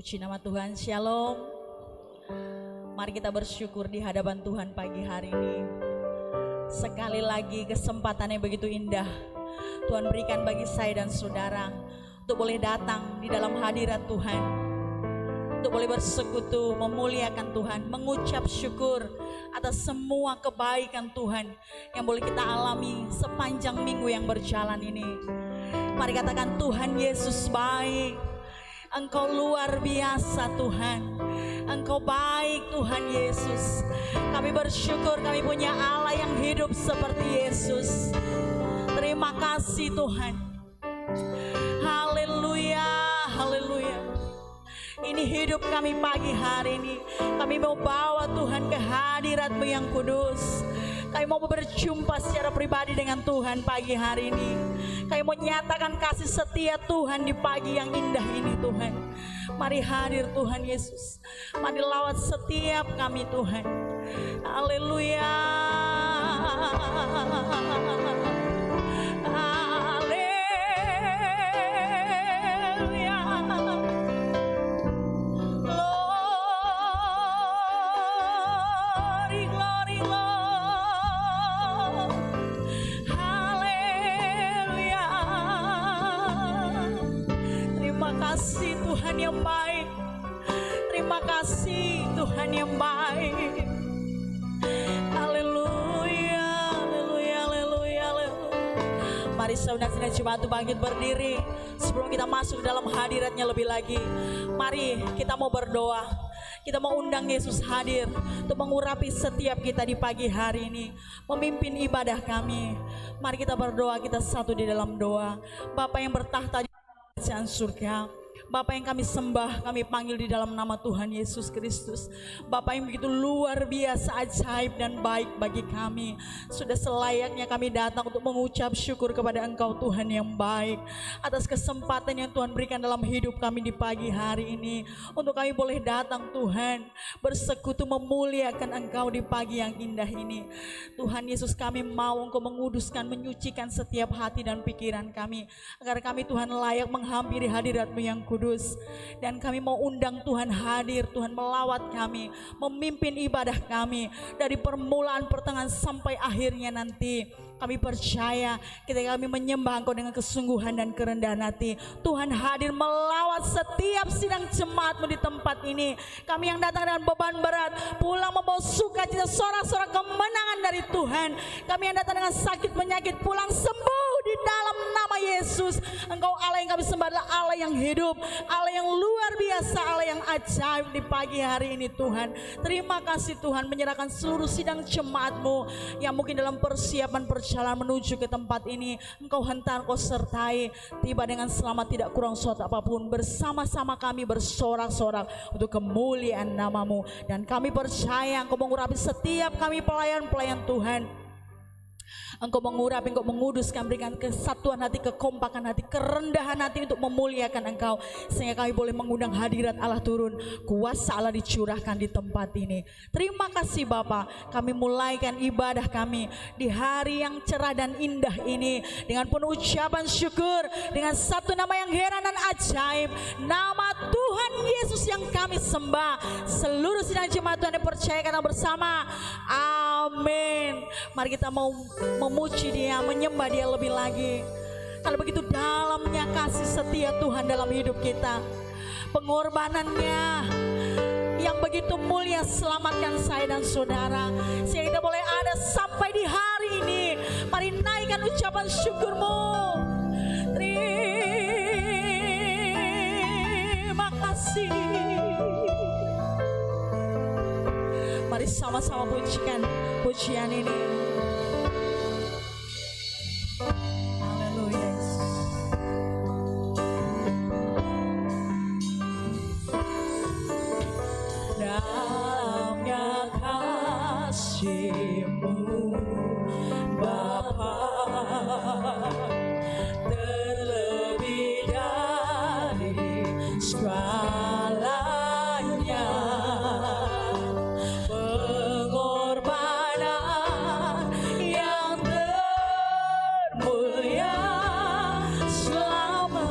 Puji nama Tuhan, Shalom. Mari kita bersyukur di hadapan Tuhan pagi hari ini. Sekali lagi kesempatan yang begitu indah Tuhan berikan bagi saya dan saudara untuk boleh datang di dalam hadirat Tuhan, untuk boleh bersekutu, memuliakan Tuhan, mengucap syukur atas semua kebaikan Tuhan yang boleh kita alami sepanjang minggu yang berjalan ini. Mari katakan, Tuhan Yesus baik. Engkau luar biasa Tuhan, Engkau baik Tuhan Yesus. Kami bersyukur kami punya Allah yang hidup seperti Yesus. Terima kasih Tuhan. Haleluya, haleluya. Ini hidup kami pagi hari ini. Kami mau bawa Tuhan ke hadirat-Mu yang kudus. Kami mau berjumpa secara pribadi dengan Tuhan pagi hari ini. Kami mau nyatakan kasih setia Tuhan di pagi yang indah ini Tuhan. Mari hadir Tuhan Yesus. Mari lawat setiap kami Tuhan. Haleluya. Tuhan yang baik, terima kasih Tuhan yang baik. Haleluya, haleluya, haleluya, haleluya. Mari saudara-saudara jemaat bangkit berdiri sebelum kita masuk dalam hadiratnya lebih lagi. Mari kita mau berdoa. Kita mau undang Yesus hadir untuk mengurapi setiap kita di pagi hari ini, memimpin ibadah kami. Mari kita berdoa, kita satu di dalam doa. Bapa yang bertahta di kerajaan surga, Bapa yang kami sembah, kami panggil di dalam nama Tuhan Yesus Kristus. Bapa yang begitu luar biasa, ajaib dan baik bagi kami. Sudah selayaknya kami datang untuk mengucap syukur kepada Engkau Tuhan yang baik, atas kesempatan yang Tuhan berikan dalam hidup kami di pagi hari ini. Untuk kami boleh datang Tuhan, bersekutu memuliakan Engkau di pagi yang indah ini. Tuhan Yesus, kami mau Engkau menguduskan, menyucikan setiap hati dan pikiran kami, agar kami Tuhan layak menghampiri hadirat-Mu yang kudus. Dan kami mau undang Tuhan hadir, Tuhan melawat kami, memimpin ibadah kami dari permulaan, pertengahan sampai akhirnya nanti. Kami percaya ketika kami menyembah Engkau dengan kesungguhan dan kerendahan hati, Tuhan hadir melawat setiap sidang jemaat-Mu di tempat ini. Kami yang datang dengan beban berat pulang membawa sukacita, sorak-sorak kemenangan dari Tuhan. Kami yang datang dengan sakit penyakit pulang sembuh di dalam nama Yesus. Engkau Allah yang kami sembah adalah Allah yang hidup, Allah yang luar biasa, Allah yang ajaib di pagi hari ini Tuhan. Terima kasih Tuhan, menyerahkan seluruh sidang jemaat-Mu yang mungkin dalam persiapan perjalanan menuju ke tempat ini. Engkau hentar, Engkau sertai, tiba dengan selamat, tidak kurang suatu apapun. Bersama-sama kami bersorak-sorak untuk kemuliaan nama-Mu. Dan kami percaya Engkau mengurapi setiap kami pelayan-pelayan Tuhan. Engkau mengurapi, Engkau menguduskan, berikan kesatuan hati, kekompakan hati, kerendahan hati untuk memuliakan Engkau, sehingga kami boleh mengundang hadirat Allah turun, kuasa Allah dicurahkan di tempat ini. Terima kasih Bapa, kami mulaikan ibadah kami di hari yang cerah dan indah ini dengan penuh ucapan syukur, dengan satu nama yang heran dan ajaib, nama Tuhan Yesus yang kami sembah. Seluruh sidang jemaat Tuhan yang percaya kata bersama, amin. Mari kita mau memuji Dia, menyembah Dia lebih lagi. Karena begitu dalamnya kasih setia Tuhan dalam hidup kita, pengorbanannya yang begitu mulia selamatkan saya dan saudara, sehingga kita boleh ada sampai di hari ini. Mari naikkan ucapan syukur-Mu. Terima kasih. Mari sama-sama pujikan pujian ini. Haleluya. Dalamnya kasih-Mu Bapa, terlebih dari segalanya, pengorbanan yang termulia selama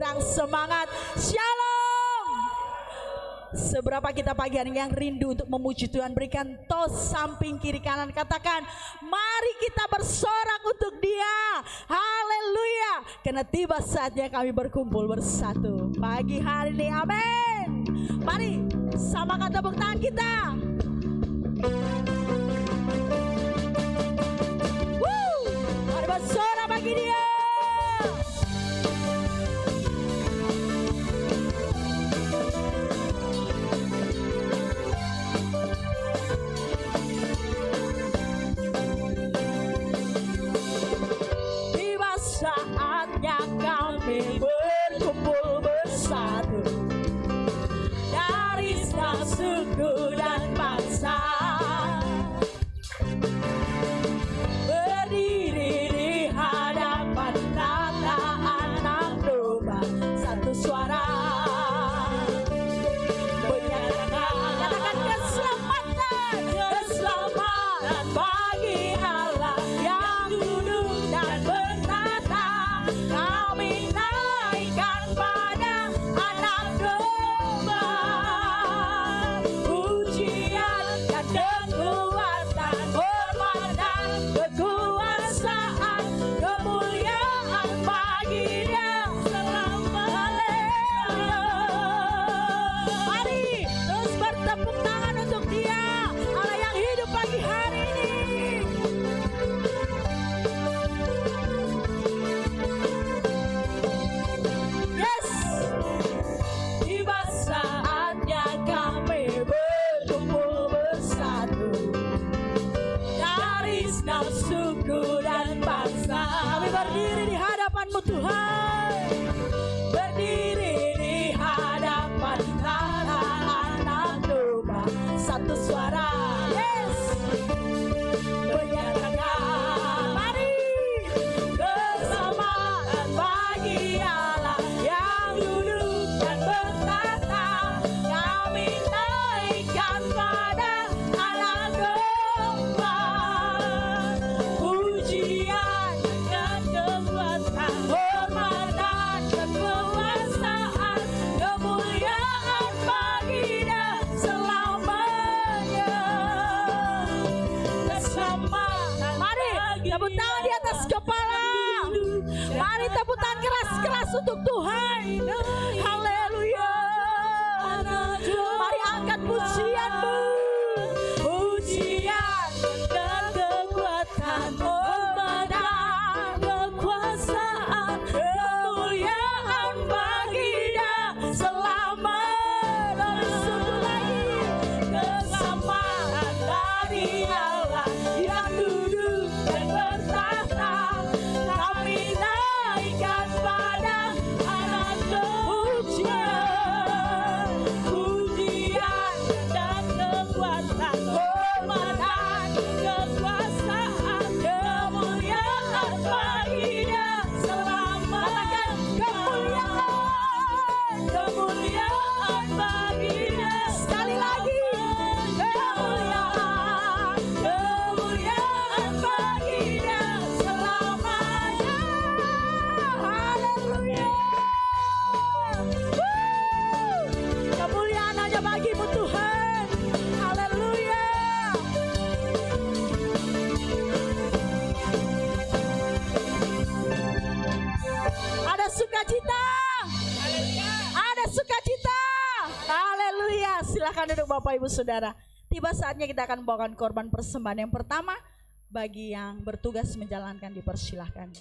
kurang semangat. Shalom. Seberapa kita pagi hari yang rindu untuk memuji Tuhan, berikan tos samping kiri kanan, katakan mari kita bersorak untuk Dia. Haleluya. Karena tiba saatnya kami berkumpul bersatu pagi hari ini. Amin. Mari samakan tepuk tangan kita. Mari bersorak bagi Dia. Tiba saatnya kami berkumpul bersatu dari segala suku dan bangsa, berdiri di hadapan tata anak domba, satu suara menyatakan, katakan keselamatan, keselamatan bagi Allah yang duduk dan bertata. Kami naikkan pada anak domba pujian dan kekuatan, hormat dan kekuasaan, kemuliaan bagi Dia selama-lamanya. Mari terus bertepuk tangan untuk Dia, Allah yang hidup pagi hari ini. Yes. Tiba saatnya kami berkumpul bersatu dari segala suku dan bangsa. Kami berdiri di hadapan-Mu Tuhan, berdiri di hadapan tata anak domba, satu suara. Yes. Menyatakan mari keselamatan bagi Allah yang duduk dan bertata. Kami naikkan pada anak domba pujian dan kekuatan, hormat dan kekuasaan, kemuliaan bagi Dia selamanya. Keselamatan. Mari tepuk tangan di atas kepala. Mari tepuk tangan keras-keras untuk Tuhan. Haleluya. Mari angkat pujian-Mu. Pujian dan kekuatan, hormat dan kekuasaan, kemuliaan bagi Dia selama-lamanya. Satu lagi. Keselamatan dari Allah yang duduk dan bertata. Kami naikkan pada anak domba pujian dan kekuatan, hormat dan kekuasaan, kemuliaan bagi Dia selama-lamanya. Kemuliaan bagi Dia. Sekali lagi, kemuliaan bagi Dia selamanya. Haleluya. Kemuliaan hanya bagi-Mu Tuhan. Haleluya. Ada sukacita. Ada sukacita. Haleluya. Silakan duduk Bapak Ibu Saudara. Tiba saatnya kita akan membawakan korban persembahan yang pertama. Bagi yang bertugas menjalankan dipersilahkan.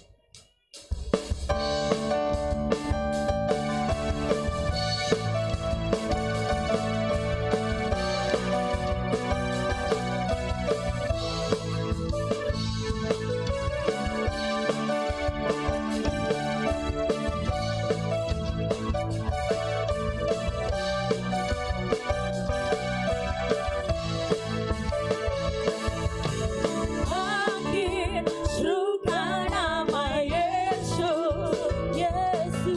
Makin serukan nama Yesus, Yesus.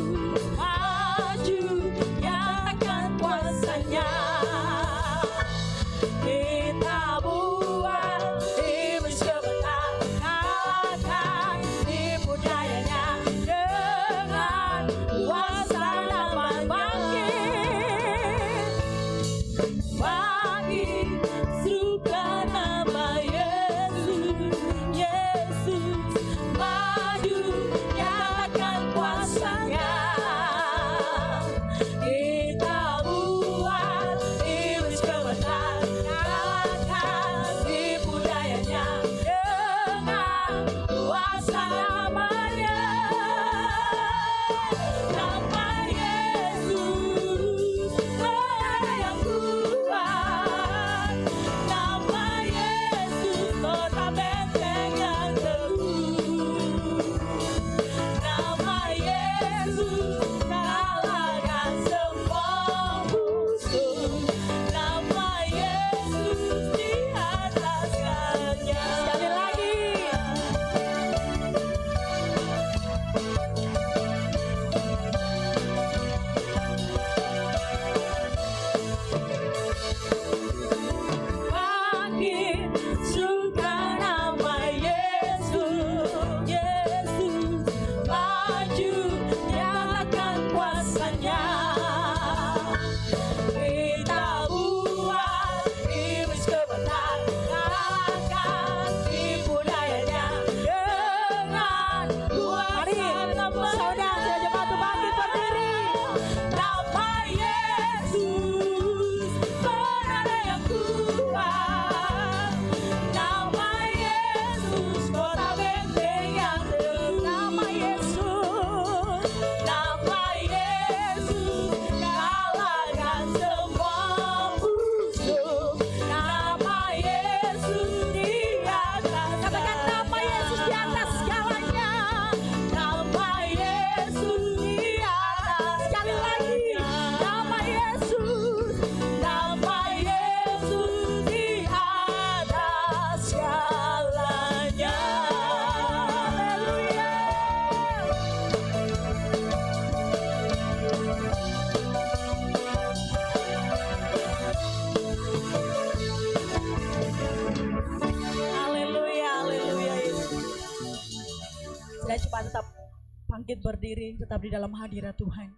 bangkit berdiri tetap di dalam hadirat Tuhan.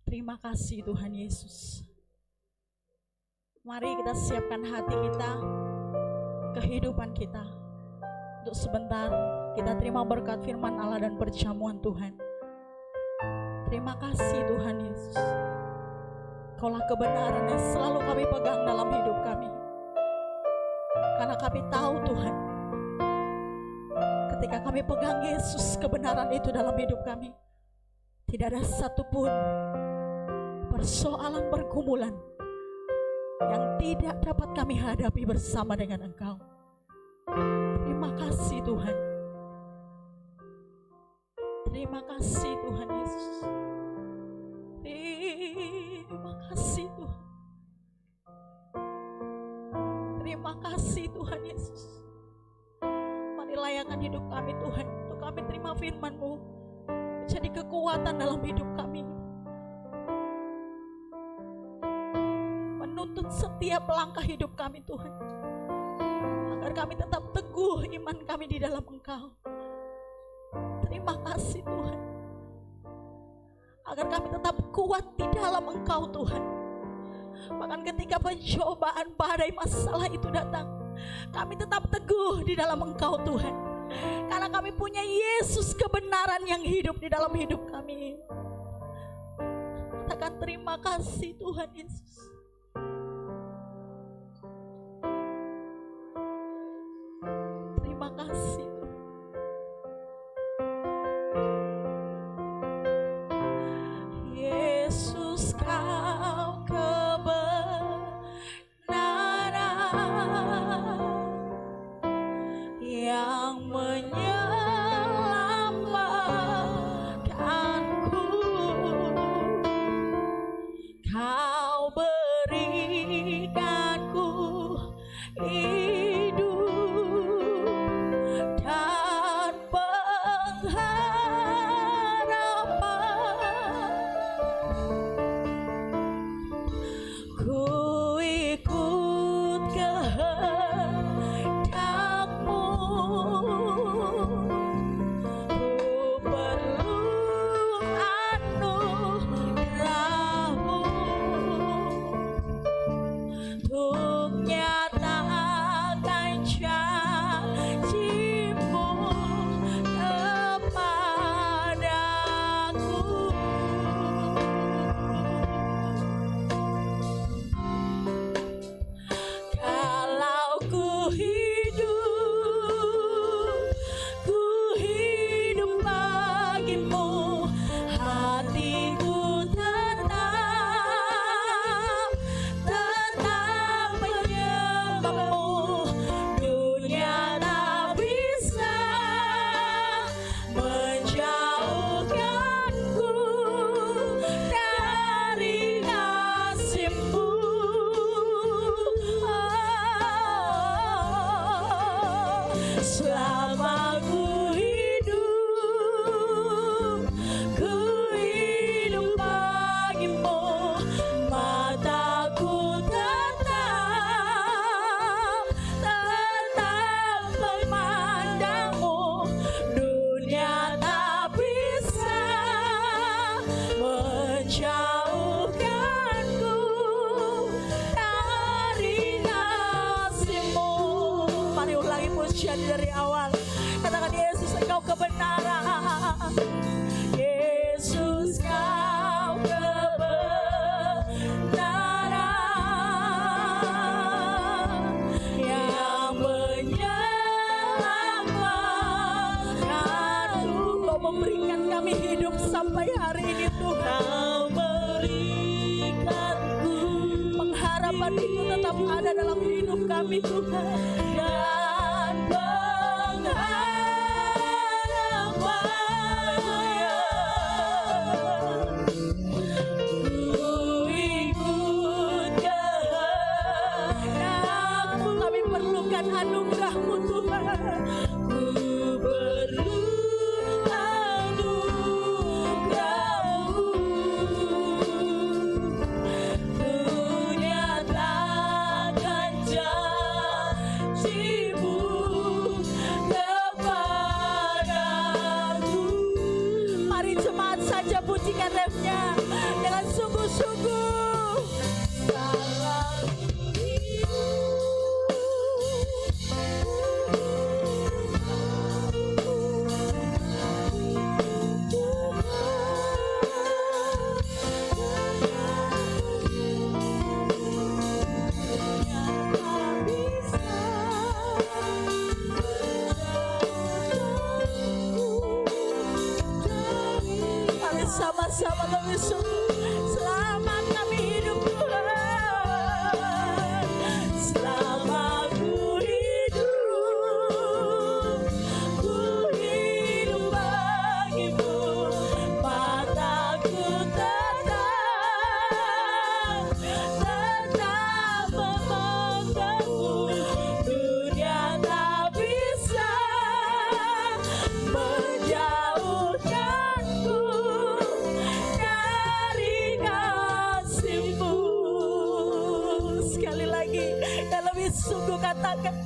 Terima kasih Tuhan Yesus. Mari kita siapkan hati kita, kehidupan kita. Untuk sebentar kita terima berkat firman Allah dan perjamuan Tuhan. Terima kasih Tuhan Yesus. Kaulah kebenaran yang selalu kami pegang dalam hidup kami. Karena kami tahu Tuhan, ketika kami pegang Yesus, kebenaran itu dalam hidup kami, tidak ada satupun persoalan pergumulan yang tidak dapat kami hadapi bersama dengan Engkau. Terima kasih Tuhan. Terima kasih Tuhan Yesus. Terima kasih Tuhan. Terima kasih Tuhan Yesus. Mari layakan hidup kami Tuhan, untuk kami terima firman-Mu menjadi kekuatan dalam hidup kami, menuntut setiap langkah hidup kami Tuhan, agar kami tetap teguh iman kami di dalam Engkau. Terima kasih Tuhan, agar kami tetap kuat di dalam Engkau Tuhan. Bahkan ketika pencobaan, badai, masalah itu datang, kami tetap teguh di dalam Engkau Tuhan. Karena kami punya Yesus, kebenaran yang hidup di dalam hidup kami. Katakan terima kasih Tuhan Yesus. Terima kasih. Yesus, Kau kebenaran yang menyelamatkanku. Kau berikanku hidup dan pengharapan. Ku ikut kehendak-Mu, ku perlu anugerah-Mu untuk nyatakan janji-Mu kepadaku. Kalau ku hidup bagimu, hatiku tetap menyembah-Mu. Dunia tak bisa menjauhkanku dari kasih-Mu. Selama ku hidup bagimu, mataku tetap memandang-Mu. Dunia tak bisa menjauhkanku dari kasih-Mu. Mari ulangi pujian dari awal. Katakan Yesus, Engkau kebenaran. Yesus, Kau kebenaran yang menyelamatkanku. Kau memberikan kami hidup sampai hari ini Tuhan. Kau berikanku pengharapan itu tetap ada dalam hidup kami Tuhan. Dan pengharapan, ku ikut kehendak-Mu. Kami perlukan anugerah-Mu Tuhan. Ku perlu anugerah-Mu untuk nyatakan janji-Mu kepadaku. Mari katakan,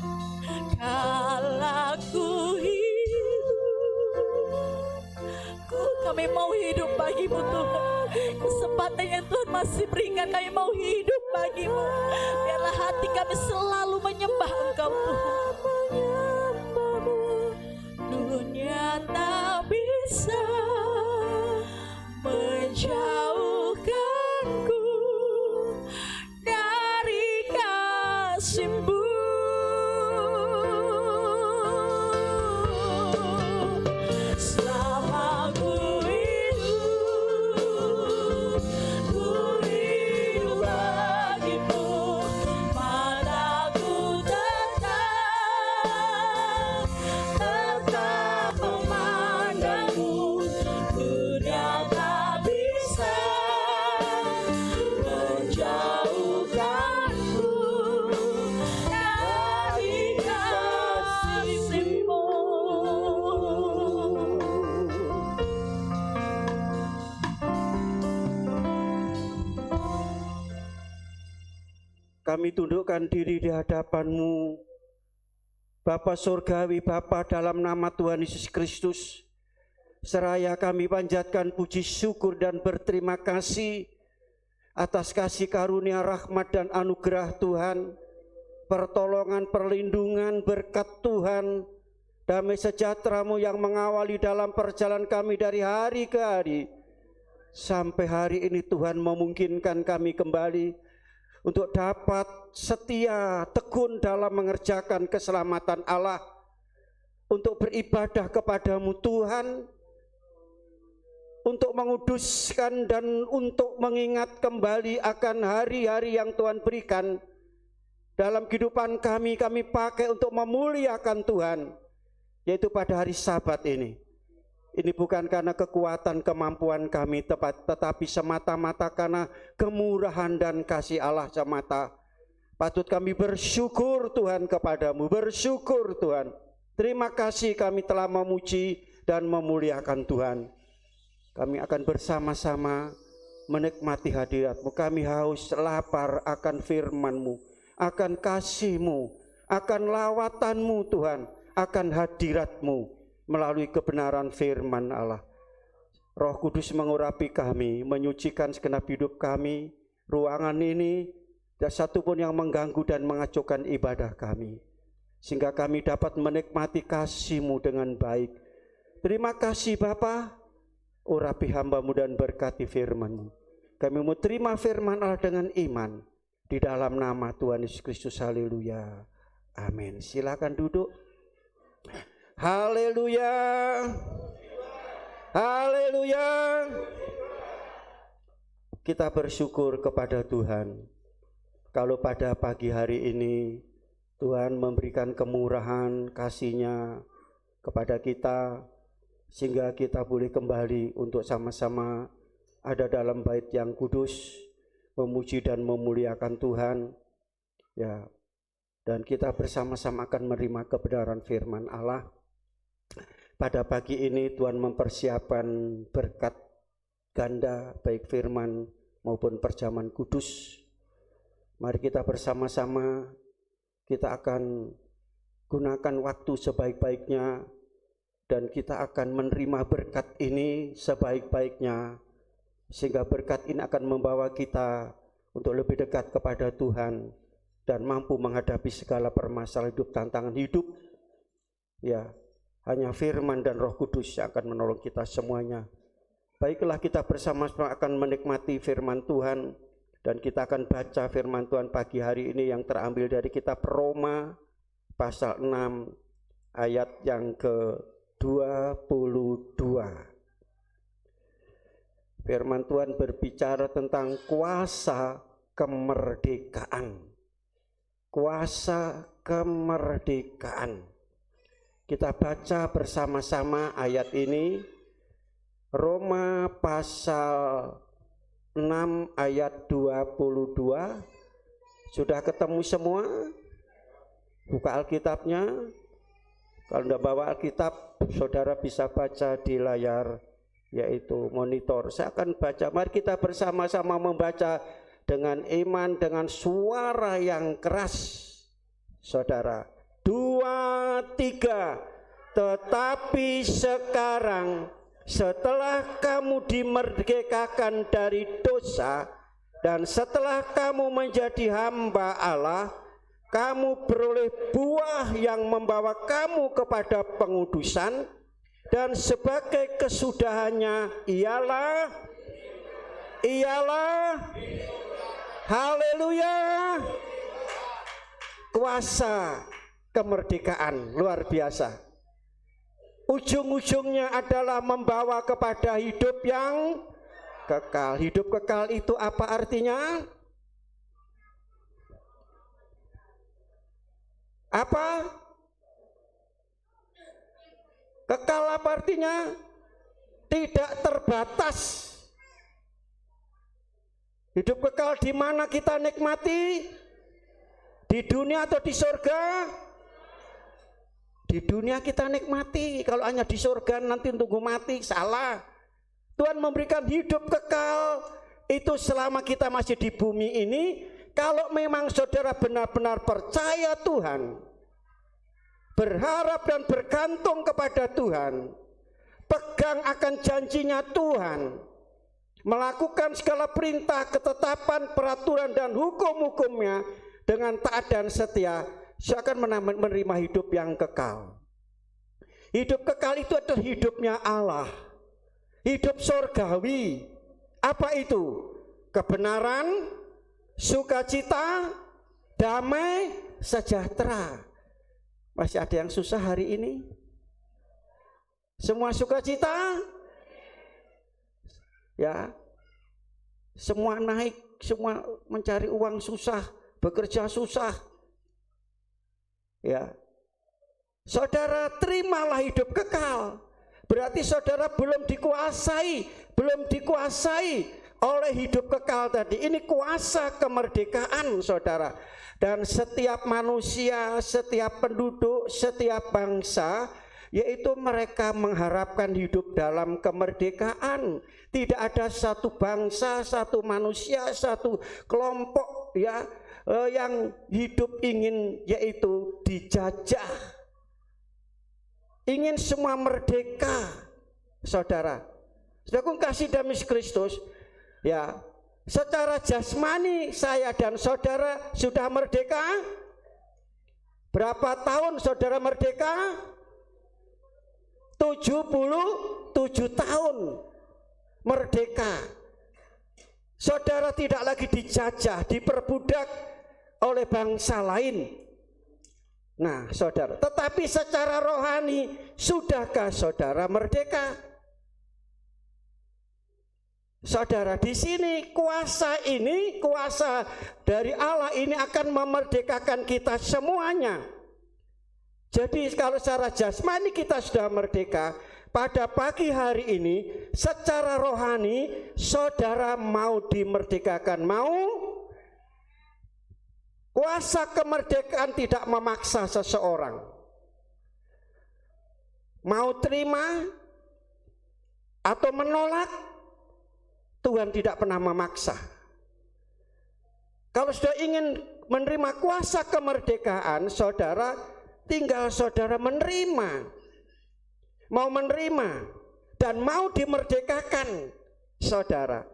kalau ku hidup, kami mau hidup bagimu Tuhan. Kesempatan yang Tuhan masih berikan, kami mau hidup bagimu. Biarlah hati kami selalu menyembah Engkau Tuhan. Dunia tak bisa menjauhkanku dari kasih-Mu. Selama ku hidup bagimu, mataku tetap memandangmu. Dunia tak bisa menjauhkanku dari kasih-Mu. Kami tundukkan diri di hadapan-Mu, Bapa Surgawi, Bapa, dalam nama Tuhan Yesus Kristus. Seraya kami panjatkan puji syukur dan berterima kasih atas kasih karunia, rahmat dan anugerah Tuhan, pertolongan, perlindungan, berkat Tuhan, damai sejahtera-Mu yang mengawali dalam perjalanan kami dari hari ke hari. Sampai hari ini Tuhan memungkinkan kami kembali untuk dapat setia, tekun dalam mengerjakan keselamatan Allah, untuk beribadah kepada-Mu Tuhan, untuk menguduskan dan untuk mengingat kembali akan hari-hari yang Tuhan berikan dalam kehidupan kami. Kami pakai untuk memuliakan Tuhan, yaitu pada hari Sabat ini. Ini bukan karena kekuatan kemampuan kami, tetapi semata-mata karena kemurahan dan kasih Allah semata. Patut kami bersyukur Tuhan kepada-Mu, bersyukur Tuhan. Terima kasih kami telah memuji dan memuliakan Tuhan. Kami akan bersama-sama menikmati hadirat-Mu. Kami haus lapar akan firman-Mu, akan kasih-Mu, akan lawatan-Mu Tuhan, akan hadirat-Mu melalui kebenaran firman Allah. Roh Kudus mengurapi kami, menyucikan segenap hidup kami, ruangan ini, tidak satupun yang mengganggu dan mengacaukan ibadah kami, sehingga kami dapat menikmati kasih-Mu dengan baik. Terima kasih Bapa, urapi hamba-Mu dan berkati firman-Mu. Kami mau terima firman Allah dengan iman, di dalam nama Tuhan Yesus Kristus. Haleluya, amin. Silakan duduk. Haleluya, haleluya. Kita bersyukur kepada Tuhan kalau pada pagi hari ini Tuhan memberikan kemurahan kasih-Nya kepada kita, sehingga kita boleh kembali untuk sama-sama ada dalam bait yang kudus, memuji dan memuliakan Tuhan, ya. Dan kita bersama-sama akan menerima kebenaran firman Allah. Pada pagi ini Tuhan mempersiapkan berkat ganda, baik firman maupun perjamuan kudus. Mari kita bersama-sama, kita akan gunakan waktu sebaik-baiknya, dan kita akan menerima berkat ini sebaik-baiknya, sehingga berkat ini akan membawa kita untuk lebih dekat kepada Tuhan dan mampu menghadapi segala permasalahan hidup, tantangan hidup. Ya, hanya firman dan Roh Kudus yang akan menolong kita semuanya. Baiklah, kita bersama-sama akan menikmati firman Tuhan, dan kita akan baca firman Tuhan pagi hari ini yang terambil dari kitab Roma pasal 6 ayat yang ke-22. Firman Tuhan berbicara tentang kuasa kemerdekaan. Kuasa kemerdekaan. Kita baca bersama-sama ayat ini, Roma pasal 6 ayat 22. Sudah ketemu semua? Buka Alkitabnya. Kalau tidak bawa Alkitab, saudara bisa baca di layar, yaitu monitor. Saya akan baca. Mari kita bersama-sama membaca dengan iman, dengan suara yang keras. Saudara. 2, 3. Tetapi sekarang setelah kamu dimerdekakan dari dosa dan setelah kamu menjadi hamba Allah, kamu beroleh buah yang membawa kamu kepada pengudusan, dan sebagai kesudahannya ialah haleluya, kuasa kemerdekaan luar biasa. Ujung-ujungnya adalah membawa kepada hidup yang kekal. Hidup kekal itu apa artinya? Apa? Kekal apa artinya? Tidak terbatas. Hidup kekal di mana kita nikmati? Di dunia atau di surga? Di dunia kita nikmati. Kalau hanya di surga nanti tunggu mati, salah. Tuhan memberikan hidup kekal itu selama kita masih di bumi ini. Kalau memang saudara benar-benar percaya Tuhan, berharap dan bergantung kepada Tuhan, pegang akan janjinya Tuhan, melakukan segala perintah, ketetapan, peraturan dan hukum-hukumnya dengan taat dan setia, saya akan menerima hidup yang kekal. Hidup kekal itu adalah hidupnya Allah, hidup surgawi. Apa itu? Kebenaran, sukacita, damai, sejahtera. Masih ada yang susah hari ini? Semua sukacita? Ya. Semua naik, semua mencari uang susah, bekerja susah. Ya. Saudara, terimalah hidup kekal. Berarti saudara belum dikuasai oleh hidup kekal tadi. Ini kuasa kemerdekaan, saudara. Dan setiap manusia, setiap penduduk, setiap bangsa, yaitu mereka mengharapkan hidup dalam kemerdekaan. Tidak ada satu bangsa, satu manusia, satu kelompok ya yang hidup ingin yaitu dijajah. Ingin semua merdeka, saudara. Saudara kasih damai Kristus, ya. Secara jasmani saya dan saudara sudah merdeka. Berapa tahun saudara merdeka? 77 tahun merdeka. Saudara tidak lagi dijajah, diperbudak oleh bangsa lain. Nah, saudara, tetapi secara rohani sudahkah saudara merdeka? Saudara, di sini kuasa dari Allah ini akan memerdekakan kita semuanya. Jadi kalau secara jasmani kita sudah merdeka, pada pagi hari ini secara rohani saudara mau dimerdekakan, mau? Kuasa kemerdekaan tidak memaksa seseorang. Mau terima atau menolak, Tuhan tidak pernah memaksa. Kalau sudah ingin menerima kuasa kemerdekaan, saudara, tinggal saudara menerima. Mau menerima dan mau dimerdekakan, saudara.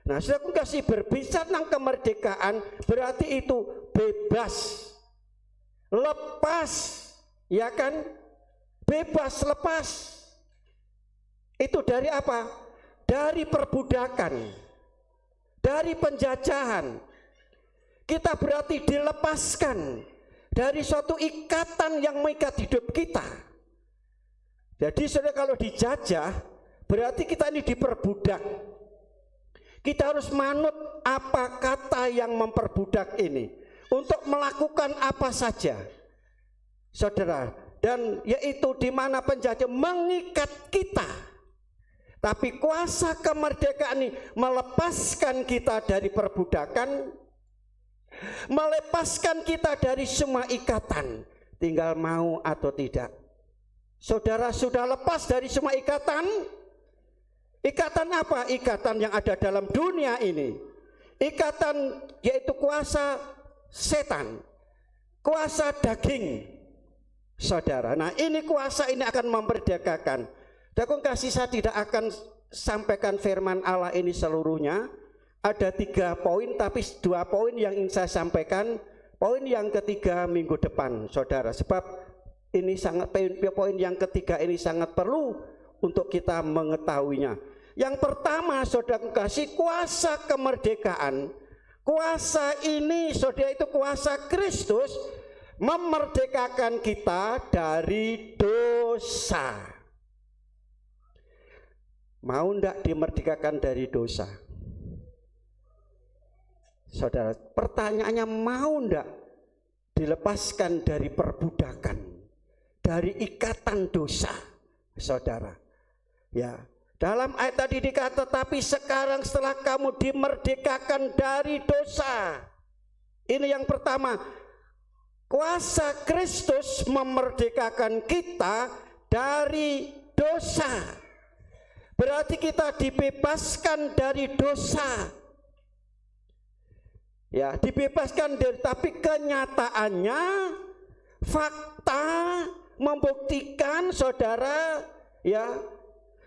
Nah, saya kasih berbicara tentang kemerdekaan, berarti itu bebas, lepas, ya kan? Bebas, lepas. Itu dari apa? Dari perbudakan, dari penjajahan. Kita berarti dilepaskan dari suatu ikatan yang mengikat hidup kita. Jadi saudara, kalau dijajah berarti kita ini diperbudak. Kita harus manut apa kata yang memperbudak ini untuk melakukan apa saja, saudara. Dan yaitu di mana penjajah mengikat kita. Tapi kuasa kemerdekaan ini melepaskan kita dari perbudakan, melepaskan kita dari semua ikatan, tinggal mau atau tidak. Saudara sudah lepas dari semua ikatan? Ikatan apa? Ikatan yang ada dalam dunia ini. Ikatan yaitu kuasa setan, kuasa daging, saudara. Nah, ini kuasa ini akan memperdagangkan. Dakung kasih, saya tidak akan sampaikan firman Allah ini seluruhnya. Ada 3 poin, tapi 2 poin yang ingin saya sampaikan. Poin yang ketiga minggu depan, saudara. Sebab ini sangat, poin yang ketiga ini sangat perlu untuk kita mengetahuinya. Yang pertama, saudara kasih, kuasa kemerdekaan. Kuasa ini, saudara, itu kuasa Kristus memerdekakan kita dari dosa. Mau ndak dimerdekakan dari dosa? Saudara, pertanyaannya, mau ndak dilepaskan dari perbudakan, dari ikatan dosa, saudara? Ya, dalam ayat tadi dikata, tapi sekarang setelah kamu dimerdekakan dari dosa. Ini yang pertama, kuasa Kristus memerdekakan kita dari dosa. Berarti kita dibebaskan dari dosa. Ya, dibebaskan dari, tapi kenyataannya fakta membuktikan, saudara, ya,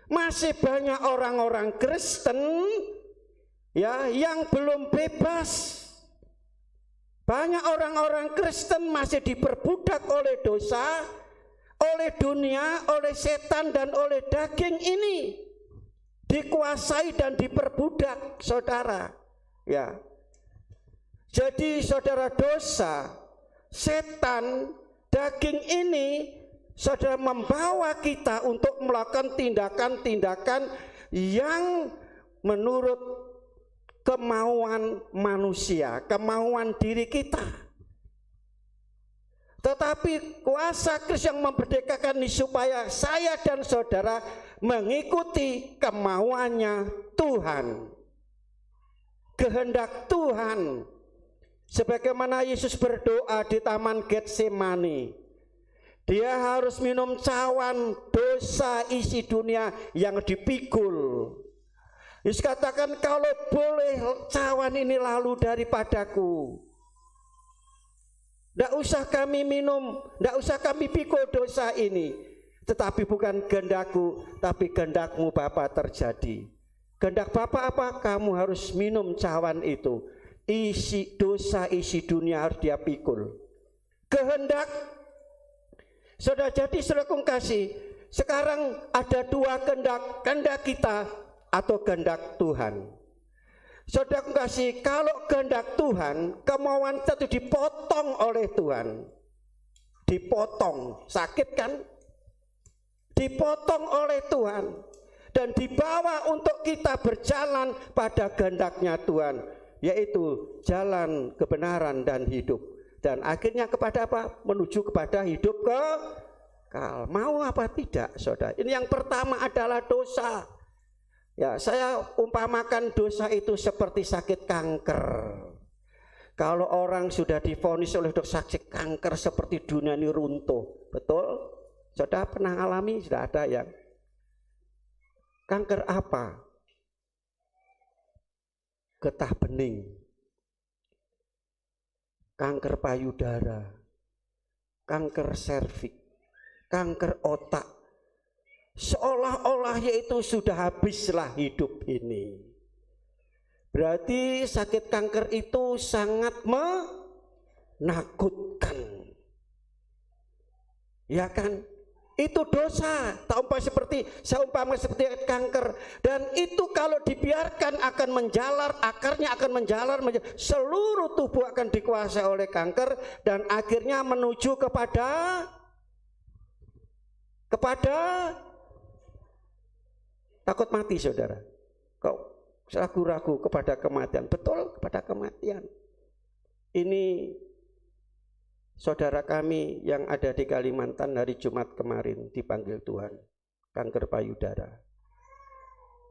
masih banyak orang-orang Kristen, ya, yang belum bebas. Banyak orang-orang Kristen masih diperbudak oleh dosa, oleh dunia, oleh setan, dan oleh daging ini. Dikuasai dan diperbudak, saudara. Ya. Jadi, saudara, dosa, setan, daging ini, saudara, membawa kita untuk melakukan tindakan-tindakan yang menurut kemauan manusia, kemauan diri kita. Tetapi kuasa Kristus yang memerdekakan ini supaya saya dan saudara mengikuti kemauannya Tuhan, kehendak Tuhan. Sebagaimana Yesus berdoa di Taman Getsemani, dia harus minum cawan dosa isi dunia yang dipikul. Yesus katakan, kalau boleh cawan ini lalu daripadaku, tidak usah kami minum, tidak usah kami pikul dosa ini. Tetapi bukan kehendakku, tapi kehendakmu Bapa terjadi. Kehendak Bapa apa? Kamu harus minum cawan itu. Isi dosa, isi dunia harus dia pikul. Kehendak, saudara. Jadi saudara kasih, sekarang ada 2 kehendak, kehendak kita atau kehendak Tuhan. Saudara kasih, kalau kehendak Tuhan, kemauan kita itu dipotong oleh Tuhan. Dipotong, sakit kan? Dipotong oleh Tuhan dan dibawa untuk kita berjalan pada kehendaknya Tuhan, yaitu jalan kebenaran dan hidup. Dan akhirnya kepada apa? Menuju kepada hidup kekal. Mau apa tidak, saudara? Ini yang pertama adalah dosa. Ya, saya umpamakan dosa itu seperti sakit kanker. Kalau orang sudah divonis oleh dokter sakit kanker, seperti dunia ini runtuh. Betul? Saudara pernah alami? Sudah ada yang kanker apa? Getah bening, kanker payudara, kanker serviks, kanker otak. Seolah-olah yaitu sudah habislah hidup ini. Berarti sakit kanker itu sangat menakutkan. Ya kan? Itu dosa. Saya umpama seperti kanker, dan itu kalau dibiarkan akan menjalar, akarnya akan menjalar, seluruh tubuh akan dikuasai oleh kanker, dan akhirnya menuju kepada takut mati, saudara. Kok ragu-ragu kepada kematian? Betul, kepada kematian. Ini saudara kami yang ada di Kalimantan hari Jumat kemarin dipanggil Tuhan, kanker payudara.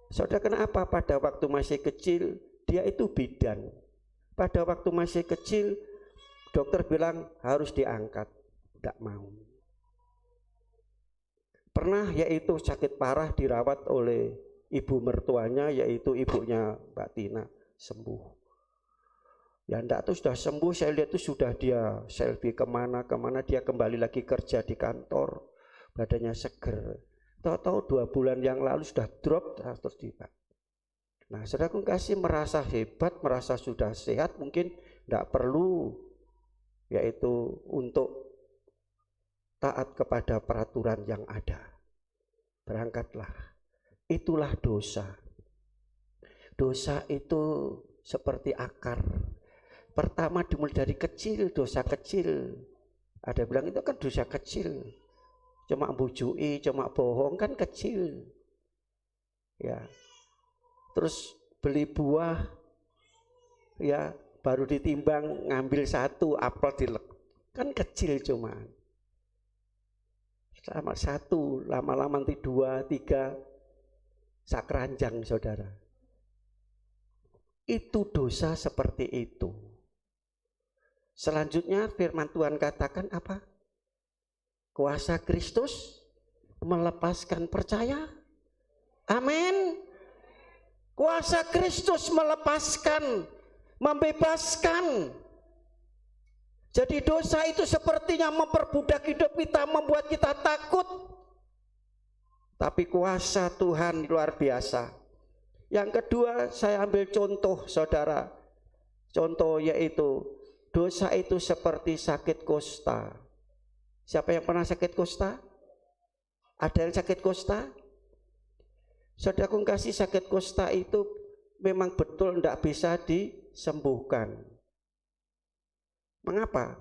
Saudara, kenapa? Pada waktu masih kecil dia itu bidan. Pada waktu masih kecil dokter bilang harus diangkat, tidak mau. Pernah yaitu sakit parah dirawat oleh ibu mertuanya, yaitu ibunya Mbak Tina, sembuh. Ya enggak tuh sudah sembuh, saya lihat tuh sudah dia selfie kemana dia kembali lagi kerja di kantor, badannya seger. Tahu-tahu 2 bulan yang lalu sudah drop terus tiba. Nah, saudaraku kasih merasa hebat, merasa sudah sehat, mungkin enggak perlu yaitu untuk taat kepada peraturan yang ada. Berangkatlah. Itulah dosa. Dosa itu seperti akar. Pertama dimulai dari kecil, dosa kecil. Ada bilang itu kan dosa kecil. Cuma bujui, cuma bohong kan kecil. Ya. Terus beli buah, ya baru ditimbang ngambil 1 apel dilek. Kan kecil cuma. Sama 1, lama-lama nanti 2, 3, sakeranjang saudara. Itu dosa seperti itu. Selanjutnya firman Tuhan katakan apa? Kuasa Kristus melepaskan percaya. Amin. Kuasa Kristus melepaskan, membebaskan. Jadi dosa itu sepertinya memperbudak hidup kita, membuat kita takut. Tapi kuasa Tuhan luar biasa. Yang kedua, saya ambil contoh saudara. Contoh yaitu dosa itu seperti sakit kusta. Siapa yang pernah sakit kusta? Ada yang sakit kusta? Saudaraku kasih, sakit kusta itu memang betul tidak bisa disembuhkan. Mengapa?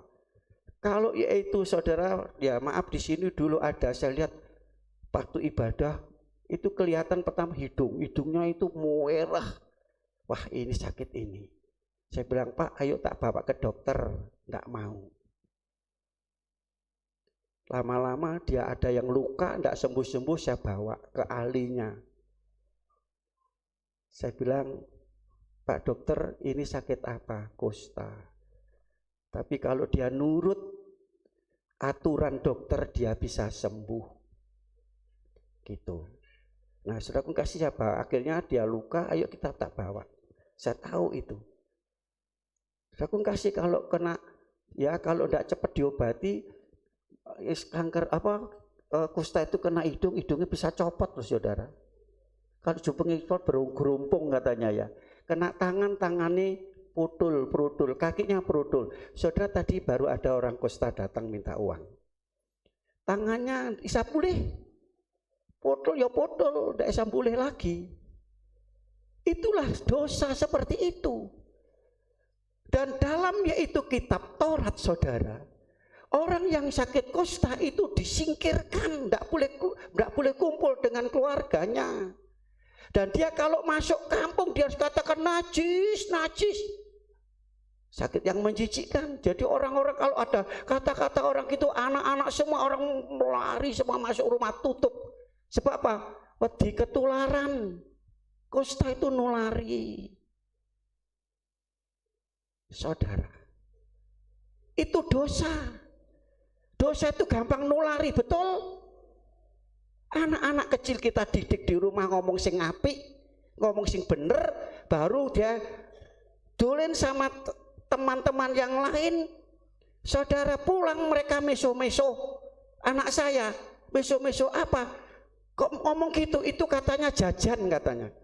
Kalau yaitu saudara, ya maaf di sini dulu ada, saya lihat waktu ibadah itu kelihatan pertama hidungnya itu merah. Wah, ini sakit ini. Saya bilang, Pak, ayo tak bawa ke dokter. Enggak mau. Lama-lama dia ada yang luka, enggak sembuh-sembuh, saya bawa ke ahlinya. Saya bilang, Pak dokter, ini sakit apa? Kusta. Tapi kalau dia nurut aturan dokter, dia bisa sembuh. Gitu. Nah, saudaraku kasih siapa? Akhirnya dia luka, ayo kita tak bawa. Saya tahu itu. Saudaraku kasih kalau kena, ya kalau tidak cepat diobati, kanker apa kusta itu kena hidung, hidungnya bisa copot loh saudara. Kalau jubengnya copot bergerumpung katanya ya. Kena tangan, tangannya putul, kakinya putul. Saudara tadi baru ada orang kusta datang minta uang. Tangannya bisa pulih. Putul ya putul, tidak bisa pulih lagi. Itulah dosa seperti itu. Dan dalam yaitu kitab Taurat saudara, orang yang sakit kusta itu disingkirkan, tidak boleh kumpul dengan keluarganya. Dan dia kalau masuk kampung dia harus katakan najis, najis. Sakit yang menjijikkan. Jadi orang-orang kalau ada kata-kata orang itu, anak-anak semua orang melari semua masuk rumah tutup. Sebab apa? Wedi ketularan. Kusta itu nulari. Saudara, itu dosa. Dosa itu gampang nulari, betul? Anak-anak kecil kita didik di rumah ngomong sing apik, ngomong sing bener, baru dia dolen sama teman-teman yang lain. Saudara pulang mereka meso-meso. Anak saya meso-meso apa? Kok ngomong gitu? Itu katanya jajan katanya.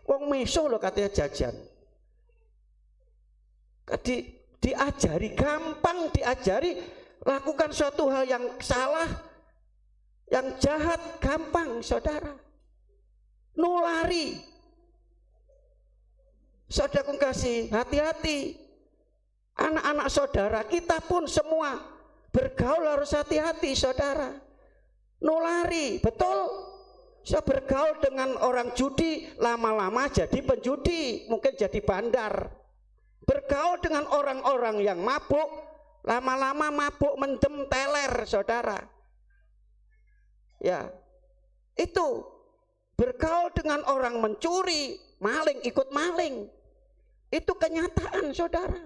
Wong meso loh katanya jajan. Diajari gampang, diajari lakukan suatu hal yang salah, yang jahat gampang saudara. Nulari. Saudaraku kasih, hati-hati. Anak-anak saudara kita pun semua bergaul harus hati-hati saudara. Nulari, betul. Saya bergaul dengan orang judi, lama-lama jadi penjudi, mungkin jadi bandar. Bergaul dengan orang-orang yang mabuk, lama-lama mabuk mendem teler saudara. Ya, itu bergaul dengan orang mencuri, maling ikut maling. Itu kenyataan saudara.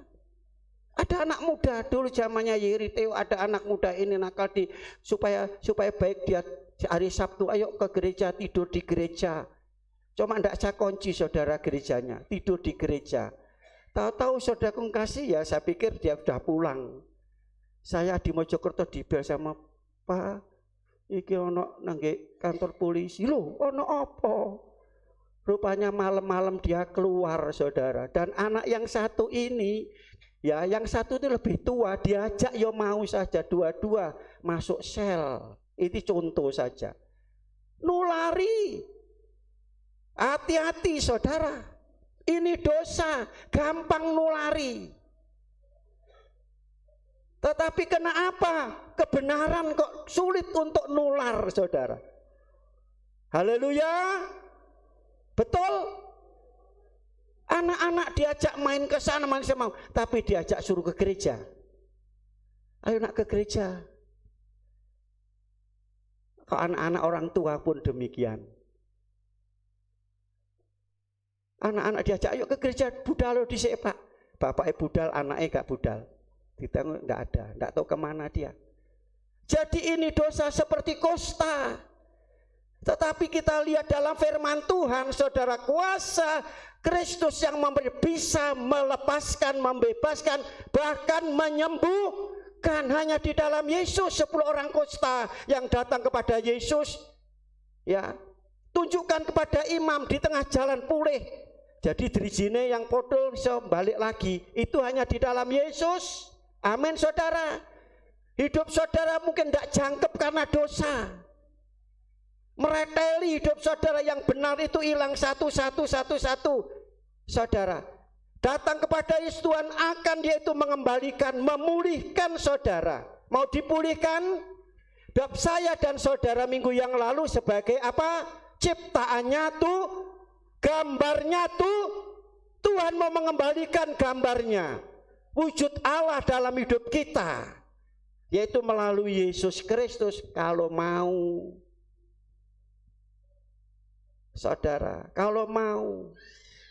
Ada anak muda dulu zamannya Yeri Teo, ada anak muda ini nakal supaya baik dia hari Sabtu ayo ke gereja, tidur di gereja. Cuma enggak saya kunci saudara gerejanya, tidur di gereja. Tahu-tahu saudaraku kasih ya, saya pikir dia sudah pulang. Saya di Mojokerto dibel sama Pak, iki ono nangge kantor polisi. Loh, ono apa? Rupanya malam-malam dia keluar, saudara. Dan anak yang satu ini, ya yang satu itu lebih tua, diajak ya mau saja, dua-dua masuk sel. Ini contoh saja. Nulari. Hati-hati saudara. Ini dosa, gampang nulari. Tetapi kenapa kebenaran kok sulit untuk nular, saudara? Haleluya. Betul. Anak-anak diajak main ke sana, main sama, tapi diajak suruh ke gereja. Ayo nak ke gereja. Kok anak-anak orang tua pun demikian. Anak-anak diajak, ayo ke gereja, budal di sini Pak. Bapaknya budal, anaknya gak budal. Ditengok gak ada, gak tahu kemana dia. Jadi ini dosa seperti kusta. Tetapi kita lihat dalam firman Tuhan, saudara, kuasa Kristus yang bisa melepaskan, membebaskan, bahkan menyembuhkan. Hanya di dalam Yesus 10 orang kusta yang datang kepada Yesus, ya, tunjukkan kepada imam di tengah jalan pulih. Jadi dirijine yang podol bisa balik lagi. Itu hanya di dalam Yesus. Amin saudara. Hidup saudara mungkin tidak jangkep karena dosa. Mereteli hidup saudara yang benar itu hilang satu. Saudara, datang kepada Yesus, Tuhan akan dia itu mengembalikan, memulihkan saudara. Mau dipulihkan? Saya dan saudara minggu yang lalu sebagai apa? Ciptaannya tuh, gambarnya tuh, Tuhan mau mengembalikan gambarnya, wujud Allah dalam hidup kita, yaitu melalui Yesus Kristus. Kalau mau, saudara, kalau mau,